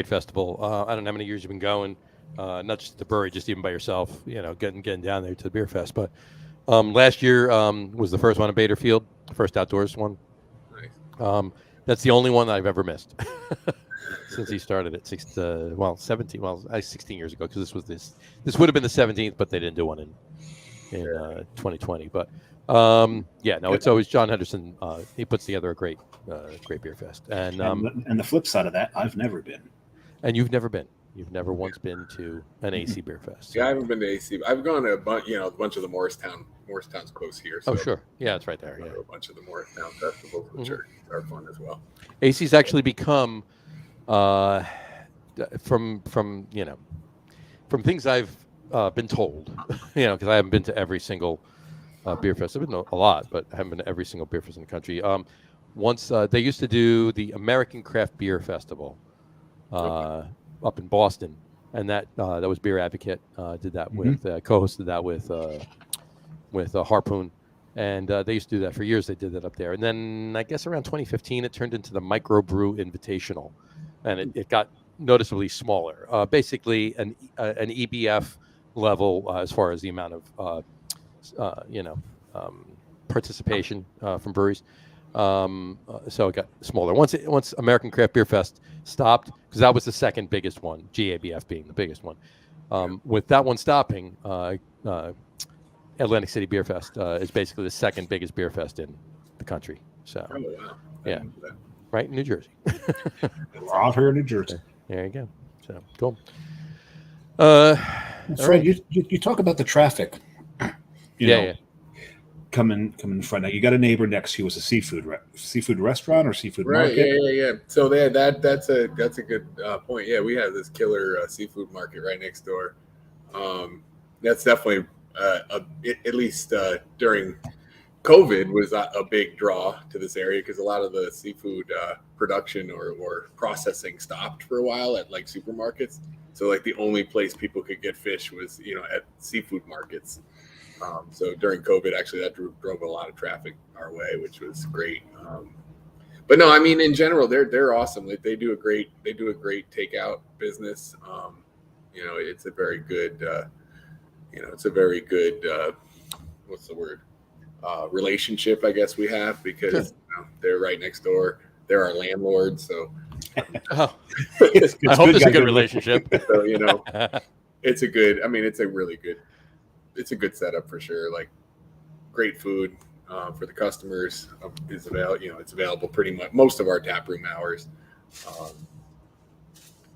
festival. I don't know how many years you've been going. Not just at the brewery, just even by yourself, getting down there to the beer fest. But last year was the first one in Baderfield, first outdoors one. Nice. That's the only one that I've ever missed since he started it 16 years ago, because this would have been the 17th, but they didn't do one in 2020. But it's always John Henderson. He puts together a great beer fest. And the flip side of that, I've never been. And you've never been. You've never once been to an AC beer fest. So. Yeah, I haven't been to AC. I've gone to a bunch of the Morristown's close here. So sure. Yeah, it's right there. Yeah. A bunch of the Morristown festivals, which are fun as well. AC's actually become, from things I've been told, because I haven't been to every single beer fest. I've been to a lot, but I haven't been to every single beer fest in the country. Once they used to do the American Craft Beer Festival. Up in Boston, and that was Beer Advocate did that with co-hosted that with Harpoon, and they used to do that for years. They did that up there, and then I guess around 2015 it turned into the Microbrew Invitational, and it got noticeably smaller. Basically an EBF level as far as the amount of participation from breweries. So it got smaller. Once American Craft Beer Fest stopped, because that was the second biggest one, GABF being the biggest one. With that one stopping, Atlantic City Beer Fest is basically the second biggest beer fest in the country. So, Oh wow! yeah, right in New Jersey. We're out here in New Jersey. There you go. So cool. Fred, you talk about the traffic. Yeah. Coming in front. Now you got a neighbor next to you was a seafood restaurant or seafood market. Yeah. So that's a good point. Yeah, we have this killer seafood market right next door. That's definitely at least during COVID was a big draw to this area because a lot of the seafood production or processing stopped for a while at like supermarkets. So like the only place people could get fish was at seafood markets. So during COVID, actually, that drove a lot of traffic our way, which was great. But no, I mean, in general, they're awesome. Like they do a great takeout business. It's a very good, what's the word? Relationship, I guess we have because they're right next door. They're our landlord, so. I hope there's a good relationship. So it's a good. I mean, it's a really good. It's a good setup for sure. Like great food for the customers is available. It's available pretty much most of our tap room hours.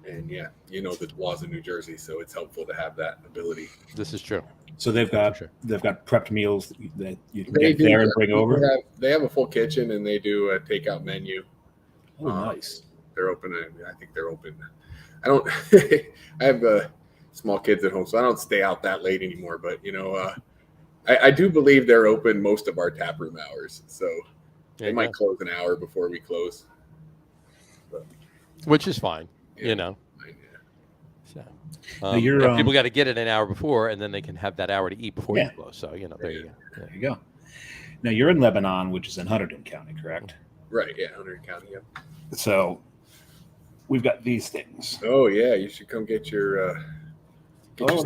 And the laws of New Jersey, so it's helpful to have that ability. This is true. So they've got prepped meals that you can get there and bring over. They have a full kitchen and they do a takeout menu. Oh, nice. They're open. I think they're open. I don't. I have small kids at home, so I don't stay out that late anymore. But I do believe they're open most of our tap room hours, so they might close an hour before we close. But, which is fine, Yeah. So, people got to get it an hour before, and then they can have that hour to eat before you close. So there you go. There you go. Now you're in Lebanon, which is in Hunterdon County, correct? Right. Yeah, Hunterdon County. Yeah. So we've got these things. Oh yeah, you should come get your. No. Not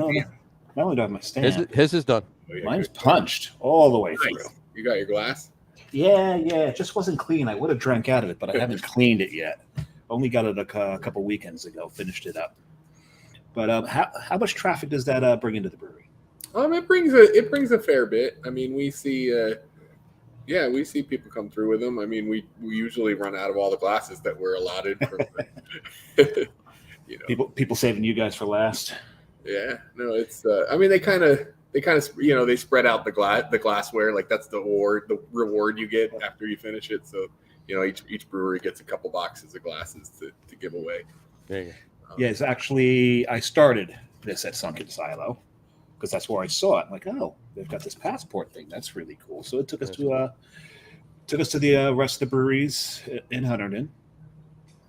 only do I have my stand. His is done. Oh, yeah, Mine's good. punched all the way through. You got your glass? Yeah. It just wasn't clean. I would have drank out of it, but I haven't cleaned it yet. Only got it a couple weekends ago. Finished it up. But how much traffic does that bring into the brewery? It brings a fair bit. I mean, we see people come through with them. I mean, we usually run out of all the glasses that we're allotted from. People saving you guys for last. Yeah, no, it's. I mean, they kind of they spread out the glassware, like that's the reward you get after you finish it. So each brewery gets a couple boxes of glasses to give away. There you go. It's actually I started this at Sunkin Silo because that's where I saw it. I'm like, oh, they've got this passport thing. That's really cool. So it took us to the rest of the breweries in Hunterdon.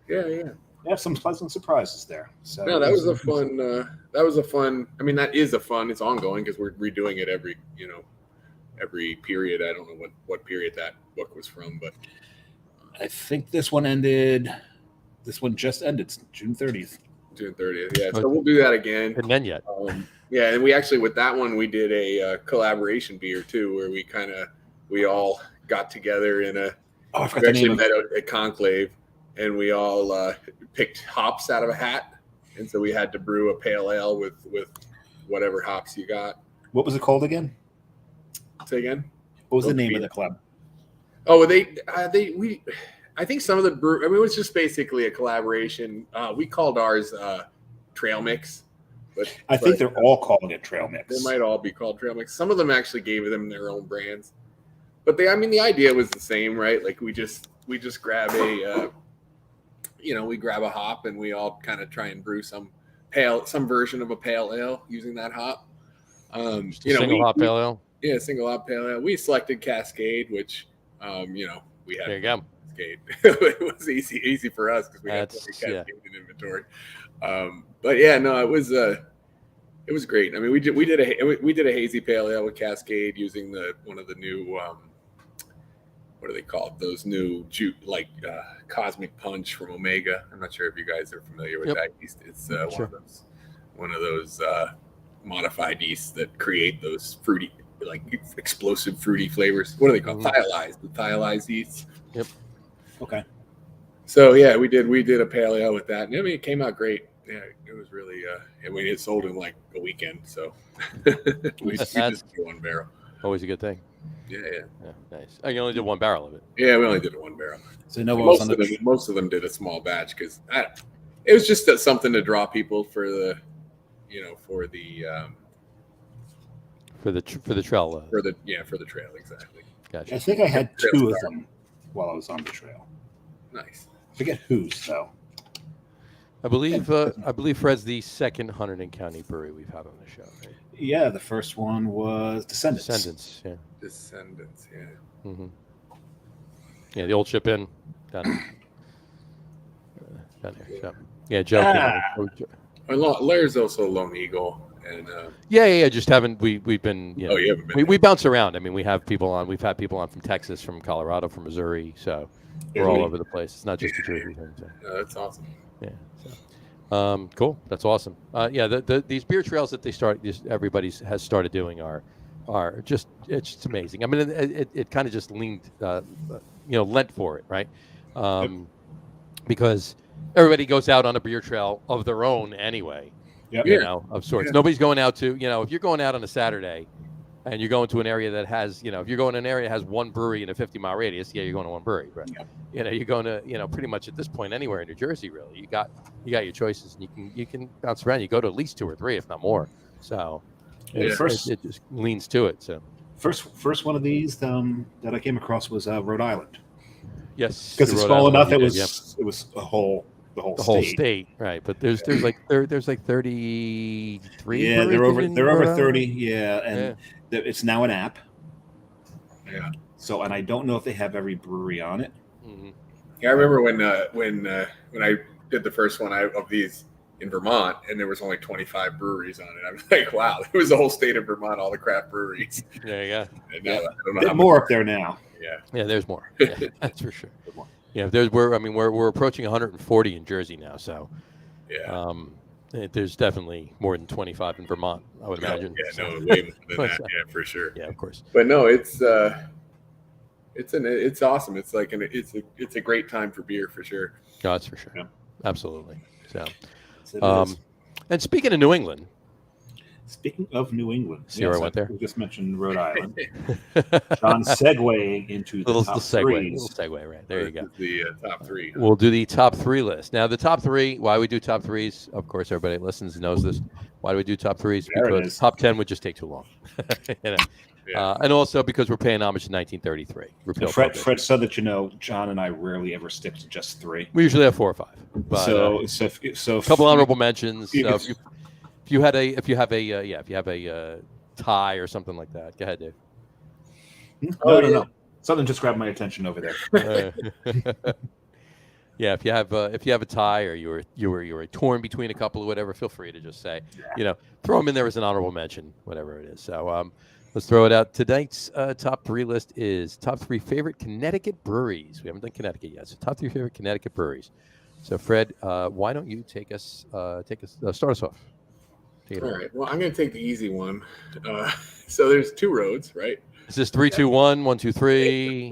Yeah. Yeah, some pleasant surprises there. So No, that was a fun. I mean, that is a fun. It's ongoing because we're redoing it every period. I don't know what period that book was from, but I think this one ended. This one just ended June 30th. June 30th. Yeah, so we'll do that again. And then yet. And we actually with that one we did a collaboration beer too, where we all got together in a. Oh, I forgot we the actually name met at Conclave, and we all picked hops out of a hat, and so we had to brew a pale ale with whatever hops you got. What was it called again? Say again. What was the name of the club? Oh, I think some of the it was just basically a collaboration. We called ours Trail Mix, but I think they're all calling it Trail Mix. They might all be called Trail Mix. Some of them actually gave them their own brands, but the idea was the same, right? Like we just grab we grab a hop and we all kind of try and brew some version of a pale ale using that hop. Single hop pale ale. Yeah, single hop pale ale. We selected Cascade, which we had. There you go. It was easy for us because we had Cascade in inventory. But yeah, no, it was great. I mean, we did a hazy pale ale with Cascade using one of the new what are they called? Those new Cosmic Punch from Omega. I'm not sure if you guys are familiar with that yeast. It's one of those modified yeasts that create those fruity like explosive fruity flavors. What are they called? Mhm. Thiolized. The thiolized yeast. Okay. So yeah, we did a pale ale with that, and I mean it came out great. Yeah, it was really. And we had sold in like a weekend, so we just did one barrel. Always a good thing. Yeah. Yeah, nice. Oh, you only did one barrel of it. Yeah, we only did one barrel. So no one was Most on of the them, most of them did a small batch because it was just something to draw people for the, for the For the trail. for the trail exactly. Gotcha. I think I had two of them while I was on the trail. Nice. I forget whose though. I believe Fred's the second Hunterdon County brewery we've had on the show. Right? Yeah, the first one was Descendants. Descendants. Yeah. Mm-hmm. Yeah, the old ship in down there. So, yeah, Joe. There's also Lone Eagle and. Yeah. Just haven't we've been. You haven't been. We bounce around. I mean, we have people on. We've had people on from Texas, from Colorado, from Missouri. So we're all over the place. It's not just a Jersey thing. So. That's awesome. Yeah. So, cool. That's awesome. These beer trails that everybody has started doing are just it's amazing. I mean, it kind of just leaned, lent for it, right? Because everybody goes out on a beer trail of their own anyway. Yep. Of sorts. Yeah. Nobody's going out to, if you're going out on a Saturday and you're going to an area that has, if you're going to an area that has one brewery in a 50-mile radius, you're going to one brewery, right? Yep. You're going to, pretty much at this point anywhere in New Jersey, really. You got your choices, and you can bounce around. You go to at least 2 or 3, if not more. So it just leans to it. So first one of these that I came across was Rhode Island. yes, Because it's small enough. It was the whole state, right? But there's like 33. Yeah, they're over breweries in Rhode Island? 30. Yeah, and it's now an app. Yeah. So, and I don't know if they have every brewery on it. Mm-hmm. Yeah, I remember when I did the first one of these in Vermont, and there was only 25 breweries on it. I'm like, wow, it was the whole state of Vermont, all the craft breweries. There you go. And now, I don't know There's how more much- up there now. Yeah, there's more. Yeah, that's for sure. Yeah, we're approaching 140 in Jersey now, so Yeah. There's definitely more than 25 in Vermont, I would imagine. Yeah, no, way more than that. Yeah, for sure. Yeah, of course. But no, it's awesome. It's like it's a great time for beer for sure. No, that's for sure. Yeah. Absolutely. So, So it is. and speaking of New England, Speaking of New England, See where I went there? We just mentioned Rhode Island. John segueing into the little top segue, threes. little segue, right there you go. This is the top three. We'll do the top 3 list. Now, the top 3, why we do top 3s, of course, everybody that listens knows this. Why do we do top 3s? There it Because is. top 10 would just take too long. And also because we're paying homage to 1933. Repeal Fred, prohibition. so that you know, John and I rarely ever stick to just 3. We usually have 4 or 5. But, So a couple honorable mentions. you So could- if you have a tie or something like that, go ahead, Dave. No. Something just grabbed my attention over there. Yeah, if you have a tie or you were torn between a couple or whatever, feel free to just say, throw them in there as an honorable mention, whatever it is. So let's throw it out. Tonight's top 3 list is top 3 favorite Connecticut breweries. We haven't done Connecticut yet, so top 3 favorite Connecticut breweries. So Fred, why don't you start us off? All right. Well, I'm going to take the easy one. So there's 2 roads, right? Is this 3, 2, 1, 1, 2, 3?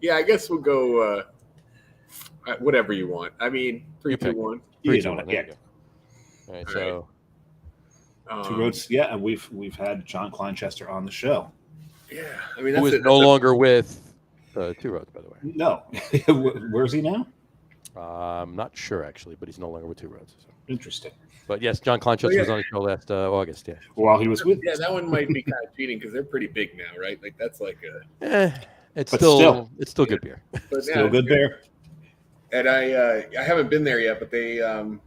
Yeah, I guess we'll go whatever you want. I mean, 3, 2, 1. 3, You 2, know 1. it, There yeah. you go. All right, All so right. 2 roads. Yeah, and we've had John Kleinchester on the show. Yeah, I mean, who that's is no longer with 2 Roads, by the way. No, where's he now? I'm not sure actually, but he's no longer with 2 Roads. So. Interesting. But yes, John Kleinchester was on the show last August. Yeah. While he was with, Yeah, that one might be kind of cheating because they're pretty big now, right? Like that's like a. It's But still good beer. But still yeah, good there. And I haven't been there yet, but they have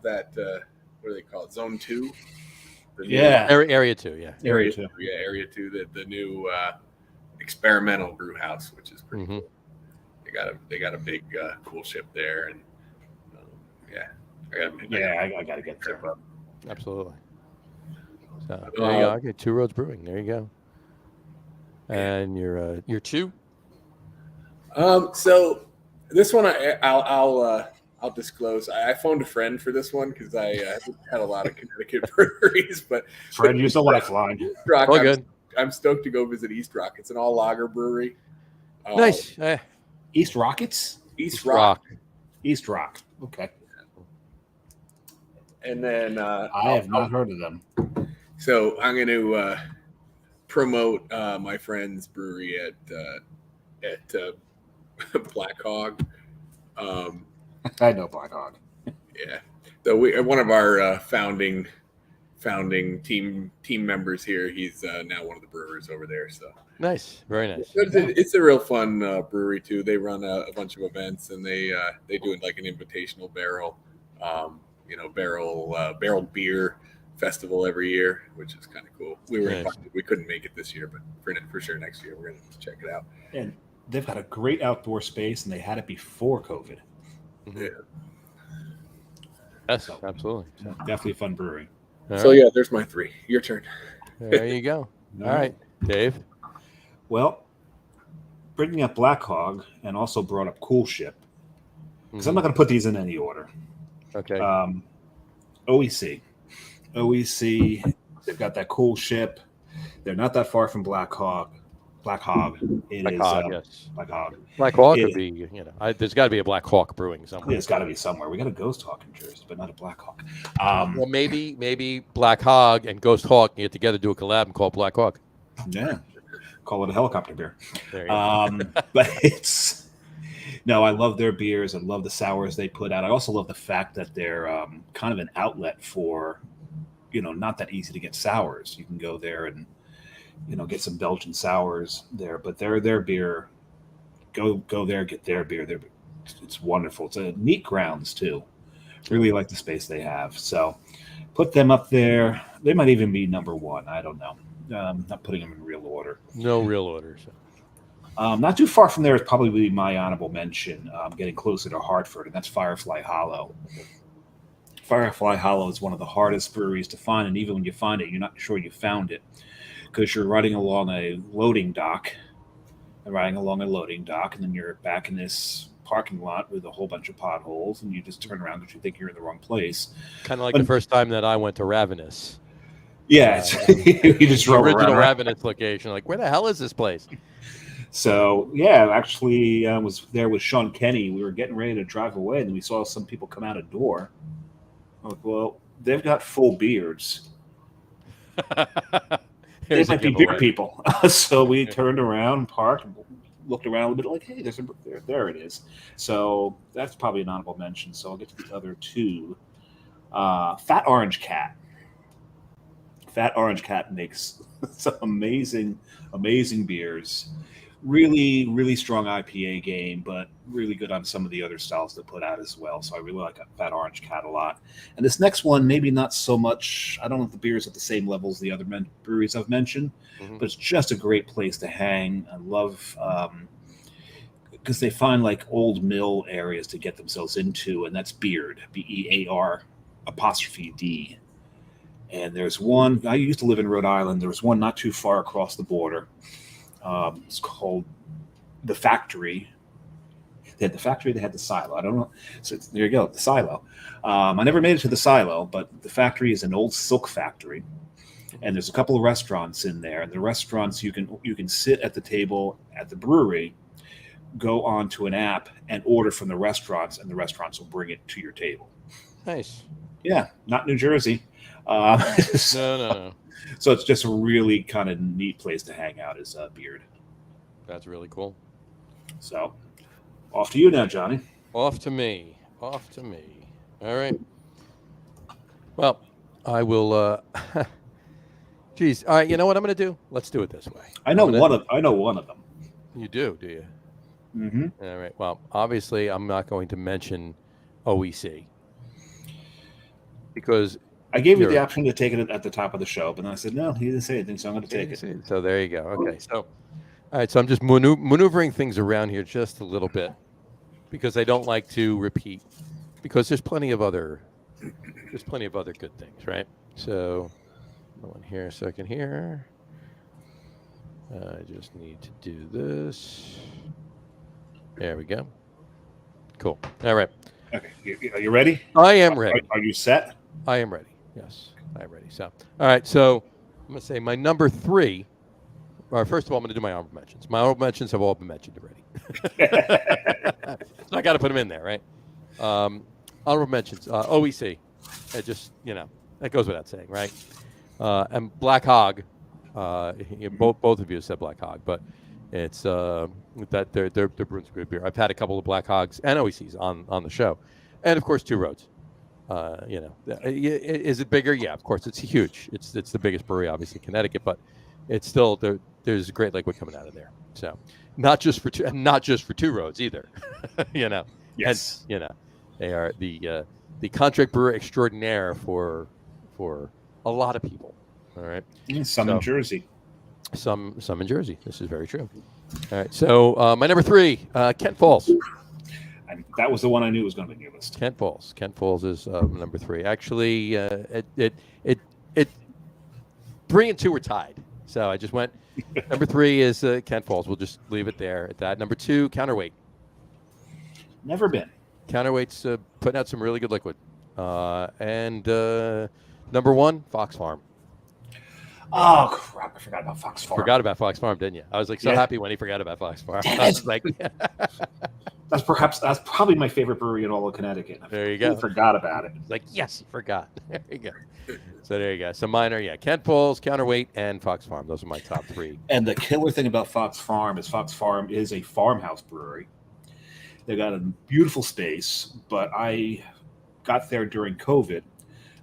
that what do they call it? Zone 2. The new- Yeah. Area 2, yeah. Area 2. Yeah, Area 2. The new experimental brew house, which is pretty Mhm. cool. They got a big cool ship there, and yeah, I got to get there. Absolutely. So there you go. Okay, 2 Roads Brewing. There you go. And you're 2. So this one I'll disclose. I phoned a friend for this one because I haven't had a lot of Connecticut breweries, but Fred used a lifeline. Brock, All I'm good. I'm stoked to go visit East Rock. It's an all lager brewery. Nice. East Rockets? East Rock. East Rock. Okay. And then I have not heard of them. So I'm going to promote my friend's brewery at Black Hog. I know Black Hog. Yeah. So one of our founding team members here. He's now one of the brewers over there. So Nice, very nice. It's a real fun brewery too. They run a bunch of events, and they do like an invitational barrel, barreled beer festival every year, which is kind of cool. We were invited. We couldn't make it this year, but for sure next year we're going to check it out. And they've got a great outdoor space, and they had it before COVID. Yeah. Yes, absolutely. So, definitely a fun brewery. So yeah, there's my 3. Your turn. There you go. All right, Dave. Well, bringing up Black Hog and also brought up Cool Ship, because I'm not going to put these in any order. Okay. OEC, they've got that Cool Ship. They're not that far from Black Hog. Black Hog. Black Hog, yes. Black Hog. Black Hawk would be, there's got to be a Black Hawk Brewing somewhere. It's got to be somewhere. We got a Ghost Hawk in Jersey, but not a Black Hawk. Well, maybe Black Hog and Ghost Hawk can get together, do a collab, and call it Black Hawk. Yeah. Call it a helicopter beer. There you go. But I love their beers. I love the sours they put out. I also love the fact that they're kind of an outlet for, not that easy to get sours. You can go there and, get some Belgian sours there. But their beer, go there, get their beer. It's wonderful. It's a neat grounds too. Really like the space they have. So put them up there. They might even be number 1. I don't know. Not putting them in real order. No real order. So. Not too far from there is probably my honorable mention, getting closer to Hartford, and that's Firefly Hollow. Firefly Hollow is one of the hardest breweries to find, and even when you find it, you're not sure you found it because you're riding along a loading dock, and then you're back in this parking lot with a whole bunch of potholes, and you just turn around because you think you're in the wrong place. Kind of like the first time that I went to Ravenous. Yeah, you just drove original around. Ravenous location. Like, where the hell is this place? So, yeah, actually, I was there with Sean Kenny. We were getting ready to drive away, and then we saw some people come out a door. I'm like, well, they've got full beards. They might be beer people. So we turned around, parked, looked around a little bit, like, hey, there it is. So that's probably an honorable mention. So I'll get to the other 2. Fat Orange Cat. Fat Orange Cat makes some amazing beers. Really, really strong IPA game, but really good on some of the other styles they put out as well. So I really like Fat Orange Cat a lot. And this next one, maybe not so much. I don't know if the beer is at the same level as the other breweries I've mentioned, but it's just a great place to hang. I love because they find like old mill areas to get themselves into, and that's Beard, BEAR''D. And there's one, I used to live in Rhode Island. There was one not too far across the border. It's called The Factory. They had the factory, they had the silo. I don't know. So there you go, the silo. I never made it to the silo, but the factory is an old silk factory. And there's a couple of restaurants in there. And the restaurants, you can sit at the table at the brewery, go onto an app and order from the restaurants, and the restaurants will bring it to your table. Nice. Yeah, not New Jersey. No. So it's just a really kind of neat place to hang out is Beard. That's really cool. So off to you now, Johnny. Off to me. All right. Well, I will. Geez. All right. You know what I'm going to do? Let's do it this way. I know one of them. You do you? Mm-hmm. All right. Well, obviously, I'm not going to mention OEC because I gave you the option to take it at the top of the show, but then I said no. He didn't say anything, so I'm going to take it. So there you go. Okay. So, all right. So I'm just maneuvering things around here just a little bit because I don't like to repeat because there's plenty of other good things, right? So, one here, a second here. I just need to do this. There we go. Cool. All right. Okay. Are you ready? I am ready. Are you set? I am ready. Yes, I'm ready. So, all right. So I'm going to say my number 3 first of all, I'm going to do my honorable mentions. My honorable mentions have all been mentioned already. So I got to put them in there, right? Honorable mentions. OEC. It just, that goes without saying, right? And Black Hog. Both of you said Black Hog, but it's that they're brewing some good beer. I've had a couple of Black Hogs and OECs on the show, and of course Two Roads. Is it bigger? Yeah, of course it's huge. It's the biggest brewery, obviously, in Connecticut, but it's still there's a great liquid coming out of there. So not just for Two Roads either. Yes. And, they are the contract brewer extraordinaire for a lot of people. All right. Some in Jersey. Some in Jersey. This is very true. All right. So my number 3, Kent Falls. And that was the one I knew was going to be on your list. Kent Falls. Kent Falls is number 3. Actually, 3 and 2 were tied. So I just went. Number 3 is Kent Falls. We'll just leave it there at that. Number 2, Counterweight. Never been. Counterweight's putting out some really good liquid. And number 1, Fox Farm. Oh, crap. I forgot about Fox Farm. Forgot about Fox Farm, didn't you? I was like so happy when he forgot about Fox Farm. I was like, That's probably my favorite brewery in all of Connecticut. There you go. I forgot about it. Like, yes, you forgot. There you go. So there you go. So mine are, Kent Falls, Counterweight, and Fox Farm. Those are my top 3. And the killer thing about Fox Farm is a farmhouse brewery. They got a beautiful space, but I got there during COVID,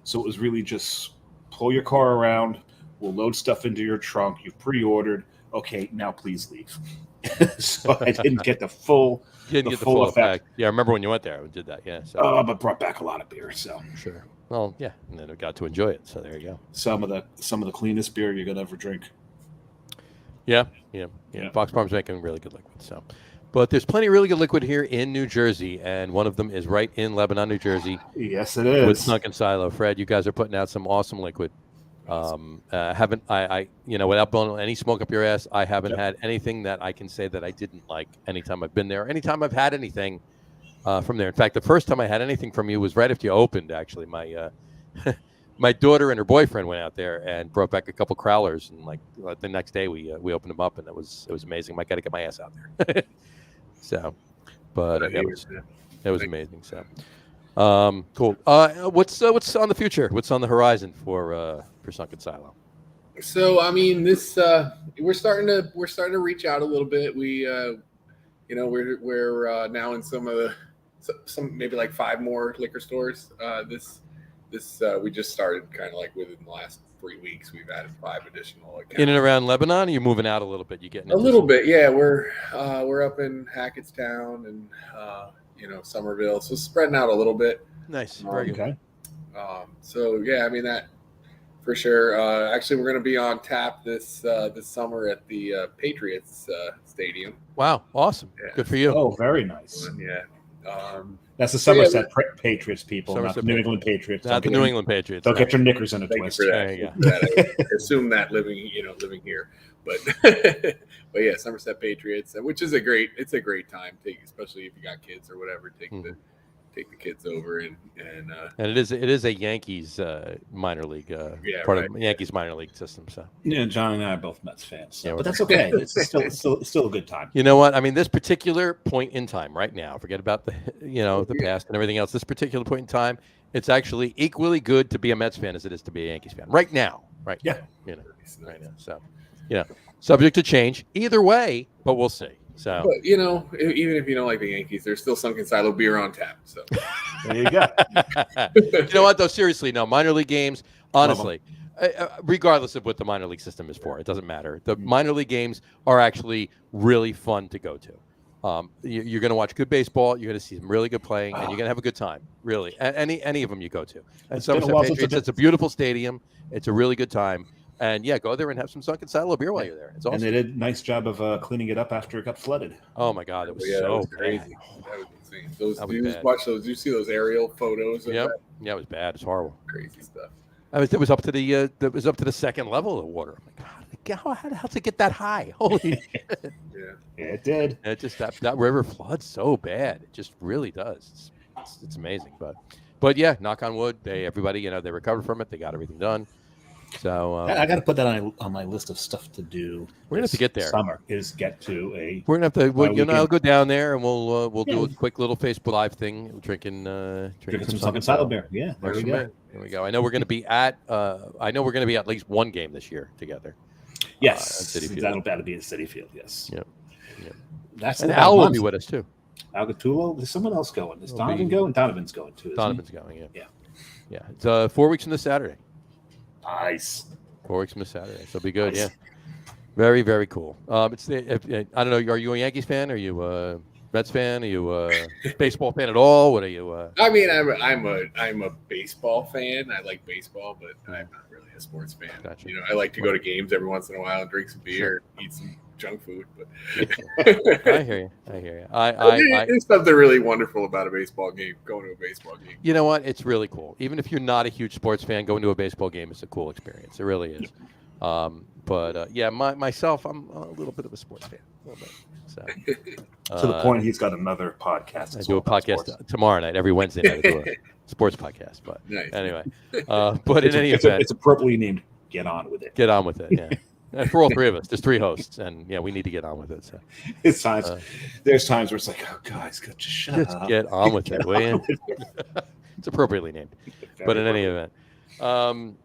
so it was really just pull your car around, we'll load stuff into your trunk, you've pre-ordered, okay, now please leave. So I didn't get the full effect. Yeah, I remember when you went there, we did that, yeah. So. But brought back a lot of beer, so. Sure. Well, yeah, and then we got to enjoy it, so there you go. Some of the cleanest beer you're going to ever drink. Yeah. Fox Farm's making really good liquid, so. But there's plenty of really good liquid here in New Jersey, and one of them is right in Lebanon, New Jersey. Yes, it is. With Sunkin Silo. Fred, you guys are putting out some awesome liquid. Without blowing any smoke up your ass, I haven't had anything that I can say that I didn't like anytime I've been there. Anytime I've had anything from there. In fact, the first time I had anything from you was right after you opened, actually. My daughter and her boyfriend went out there and brought back a couple crowlers, and the next day we opened them up, and it was amazing. I got to get my ass out there. So, but it was amazing. So, cool. What's on the future? What's on the horizon for Sunkin Silo? So, I mean, this we're starting to reach out a little bit. We, we're now in some maybe like 5 more liquor stores. We just started kind of like within the last 3 weeks. We've added 5 additional accounts. In and around Lebanon, or you're moving out a little bit? You getting a little bit, yeah. We're up in Hackettstown and Somerville, so spreading out a little bit. Nice, very good. So yeah, I mean that for sure. Actually, we're going to be on tap this summer at the Patriots Stadium. Wow, awesome! Yeah. Good for you. Oh, very nice. Yeah. That's the Somerset Patriots people, not the New England Patriots. Not the New England Patriots. Don't get your knickers in a twist. There you go. I assume that living here, but yeah, Somerset Patriots, which is a great time, especially if you got kids or whatever. Take the kids over and it is a Yankees minor league part of the Yankees minor league system. So yeah, John and I are both Mets fans, so. But that's okay. It's still a good time. You know what? I mean, this particular point in time right now, forget about the past and everything else. This particular point in time, it's actually equally good to be a Mets fan as it is to be a Yankees fan right now. Right? Yeah. Right now. So subject to change either way, but we'll see. So, but, even if you don't like the Yankees, there's still Sunkin Silo beer on tap. So there you go. You know what, though? Seriously, no, minor league games, honestly, regardless of what the minor league system is for, it doesn't matter. The minor league games are actually really fun to go to. You're going to watch good baseball. You're going to see some really good playing, and you're going to have a good time, really. Any of them you go to. And Somerset Patriots, it's a beautiful stadium. It's a really good time. And yeah, go there and have some Sunkin Silo beer while you're there. It's awesome. And they did a nice job of cleaning it up after it got flooded. Oh my God, it was so crazy. That was insane. Watch those. Did you see those aerial photos? Yep. Yeah, it was bad. It's horrible. Crazy stuff. It was up to the second level of the water. I'm like, God, how'd it get that high? Holy shit. Yeah, it did. It just that river floods so bad. It just really does. It's amazing. But yeah, knock on wood. Everybody they recovered from it. They got everything done. So I got to put that on my list of stuff to do. We're gonna have to get there. Summer is get to a. we're gonna have to. I'll go down there and we'll Yeah. do a quick little Facebook Live thing, drinking Drinking some Sunkin Silo beer. Yeah, there we go. There we go. I know we're gonna be at. I know we're gonna be at least one game this year together. Yes, City Field. that'll be at City Field. Yes. Yep. Yep. That's And Al will be with us too. Al Gattulo. There's someone else going. Is It'll Donovan be- going? Donovan's going too. Donovan's going. Yeah. Yeah. Yeah. It's 4 weeks from this Saturday. Nice. 4 weeks from this Saturday. So it'll be good. Nice. Yeah. Very, very cool. It's I don't know. Are you a Yankees fan? Are you a Mets fan? Are you a baseball fan at all? What are you? I mean, I'm a baseball fan. I like baseball, but I'm not really a sports fan. Gotcha. You know, I like to go to games every once in a while and drink some beer, eat some junk food. But I hear you. I hear you. There's something really wonderful about a baseball game. Going to a baseball game. You know what? It's really cool. Even if you're not a huge sports fan, going to a baseball game is a cool experience. It really is. Myself, I'm a little bit of a sports fan. A little bit. So, To the point, he's got another podcast. I do a podcast tomorrow night, every Wednesday night. I do a sports podcast. But Nice. anyway, but in any event, it's appropriately named. Get on with it. get on with it. Yeah. And for all three of us, there's 3 hosts, and yeah, we need to get on with it. So It's times. There's times where it's like, oh, guys, just shut just up. get on with it, Get will on you? with it. It's appropriately named. But in any event, so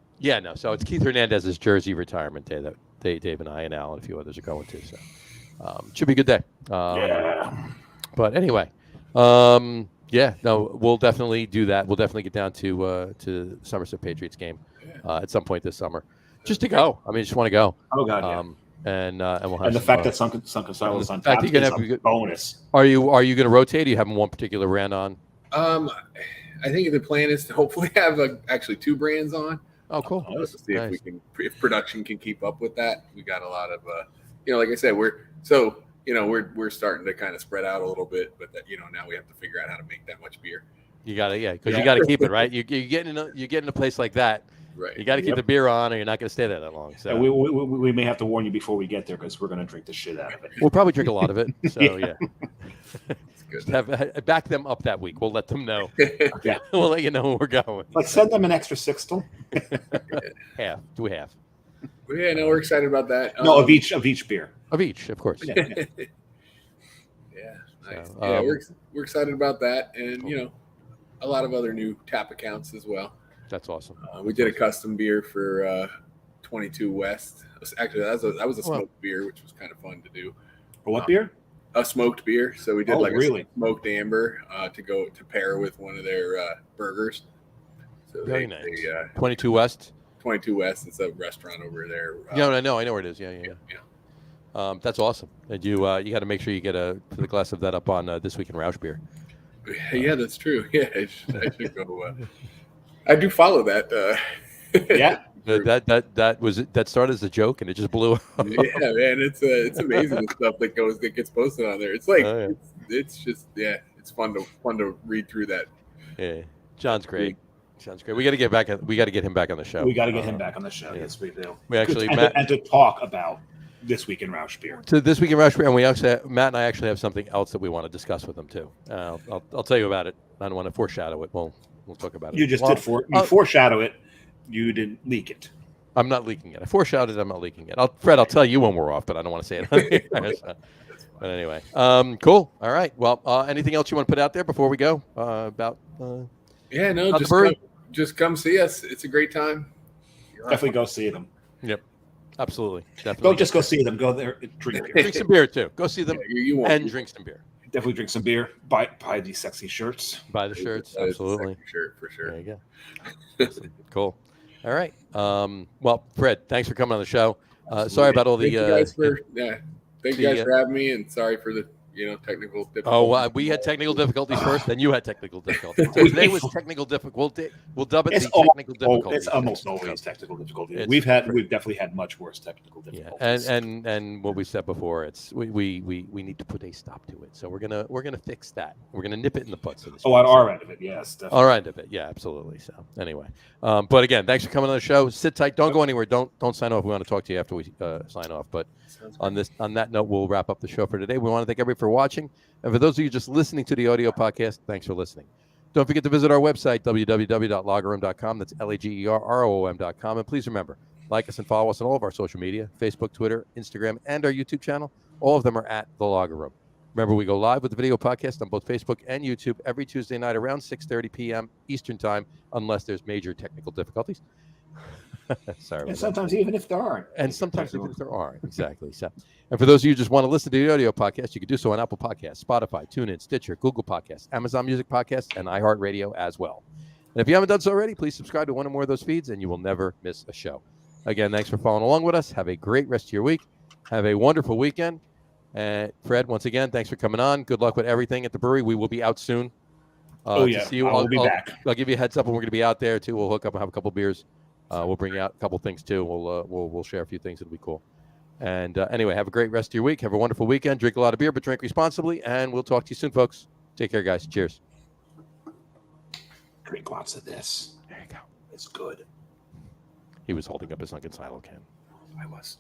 it's Keith Hernandez's jersey retirement day that Dave and I and Al and a few others are going to. So should be a good day. Yeah. But anyway, we'll definitely do that. We'll definitely get down to Somerset Patriots game at some point this summer, just to go. I mean, just want to go. Oh God. Yeah. And we'll have And the some, fact that Sunkin Silo is on fact top you're gonna is have a a good- bonus. Are you going to rotate? Or you having one particular brand on? I think the plan is to hopefully have actually 2 brands on. Oh, cool. Let's see Nice. if we can, if production can keep up with that. We got a lot of, like I said, we're starting to kind of spread out a little bit, but that, now we have to figure out how to make that much beer. You got to, because you got to keep it right. You get in a place like that. Right. You got to keep the beer on, or you're not going to stay there that long. So And we may have to warn you before we get there because we're going to drink the shit out of it. we'll probably drink a lot of it. So yeah. It's good. Just back them up that week. We'll let them know. Yeah. We'll let you know when we're going. Like send them an extra sixtel. Half. Do we half But yeah, no, we're excited about that. No, of each beer. of each, of course. Yeah. Yeah, nice. So, Yeah, we're excited about that, and a lot of other new tap accounts as well. That's awesome. We did a custom beer for 22 West. Actually, that was a smoked beer, which was kind of fun to do. For what beer? A smoked beer. So we did Oh, like really? a smoked amber to pair with one of their burgers. So Very nice. 22 West. 22 West. It's a restaurant over there. I know where it is. Yeah. That's awesome. And you got to make sure you get a glass of that up on This Week in Roush Beer. Yeah, that's true. Yeah, I should go. I do follow that. Yeah. That started as a joke and it just blew up. Yeah, man, it's amazing the stuff that gets posted on there. It's like it's just it's fun to read through that. Yeah, John's great. We got to get him back on the show. We got to get him back on the show. Yeah. Yes, we do. We actually and to talk about This Week in Roush Beer. To This Week in Roush Beer, and we actually Matt and I actually have something else that we want to discuss with him too. I'll tell you about it. I don't want to foreshadow it. We'll talk about it. You just did foreshadow it. You didn't leak it. I'm not leaking it. I foreshadowed it. I'm not leaking it. Fred, I'll tell you when we're off, but I don't want to say it on here. But anyway, cool. All right. Well, anything else you want to put out there before we go about? Yeah, no, just come see us. It's a great time. Definitely go see them. Yep. Absolutely. Definitely. Don't just go see them. Go there and drink beer. Drink some beer too. Go see them and drink some beer. Definitely drink some beer. Buy these sexy shirts. Buy the shirts. Absolutely. Shirt for sure. There you go. Awesome. Cool. All right. Well, Fred, thanks for coming on the show. Sorry about all the. Thank you guys for having me, and sorry for the technical difficulties. Oh, we had technical difficulties first, then you had technical difficulties. So today was technical difficulty. We'll dub it the technical difficulties. It's almost always technical difficulties. We've definitely had much worse technical difficulties. Yeah, and what we said before, it's we need to put a stop to it. So we're gonna fix that. We're gonna nip it in the butt. So on our end of it, yes, definitely. Our end of it, yeah, absolutely. So anyway, but again, thanks for coming on the show. Sit tight. Don't go anywhere. Don't sign off. We want to talk to you after we sign off. But on that note, we'll wrap up the show for today. We want to thank everybody for watching. And for those of you just listening to the audio podcast, thanks for listening. Don't forget to visit our website, www.lagerroom.com. That's LAGERROOM.com. And please remember, Like us and follow us on all of our social media, Facebook, Twitter, Instagram, and our YouTube channel. All of them are at The Lager Room. Remember, we go live with the video podcast on both Facebook and YouTube every Tuesday night around 6:30 p.m. Eastern Time, unless there's major technical difficulties. Sorry about And that. sometimes even if there aren't. And sometimes even if there aren't. Exactly. So, and for those of you who just want to listen to the audio podcast, you can do so on Apple Podcasts, Spotify, TuneIn, Stitcher, Google Podcasts, Amazon Music Podcasts, and iHeartRadio as well. And if you haven't done so already, please subscribe to one or more of those feeds, and you will never miss a show. Again, thanks for following along with us. Have a great rest of your week. Have a wonderful weekend. And Fred, once again, thanks for coming on. Good luck with everything at the brewery. We will be out soon. Yeah, To see you. I'll be back. I'll give you a heads up when we're going to be out there too. We'll hook up and have a couple beers. We'll bring out a couple things too. We'll share a few things. It'll be cool. And anyway, have a great rest of your week. Have a wonderful weekend. Drink a lot of beer, but drink responsibly. And we'll talk to you soon, folks. Take care, guys. Cheers. Drink lots of this. There you go. It's good. He was holding up his Sunkin Silo can. I was.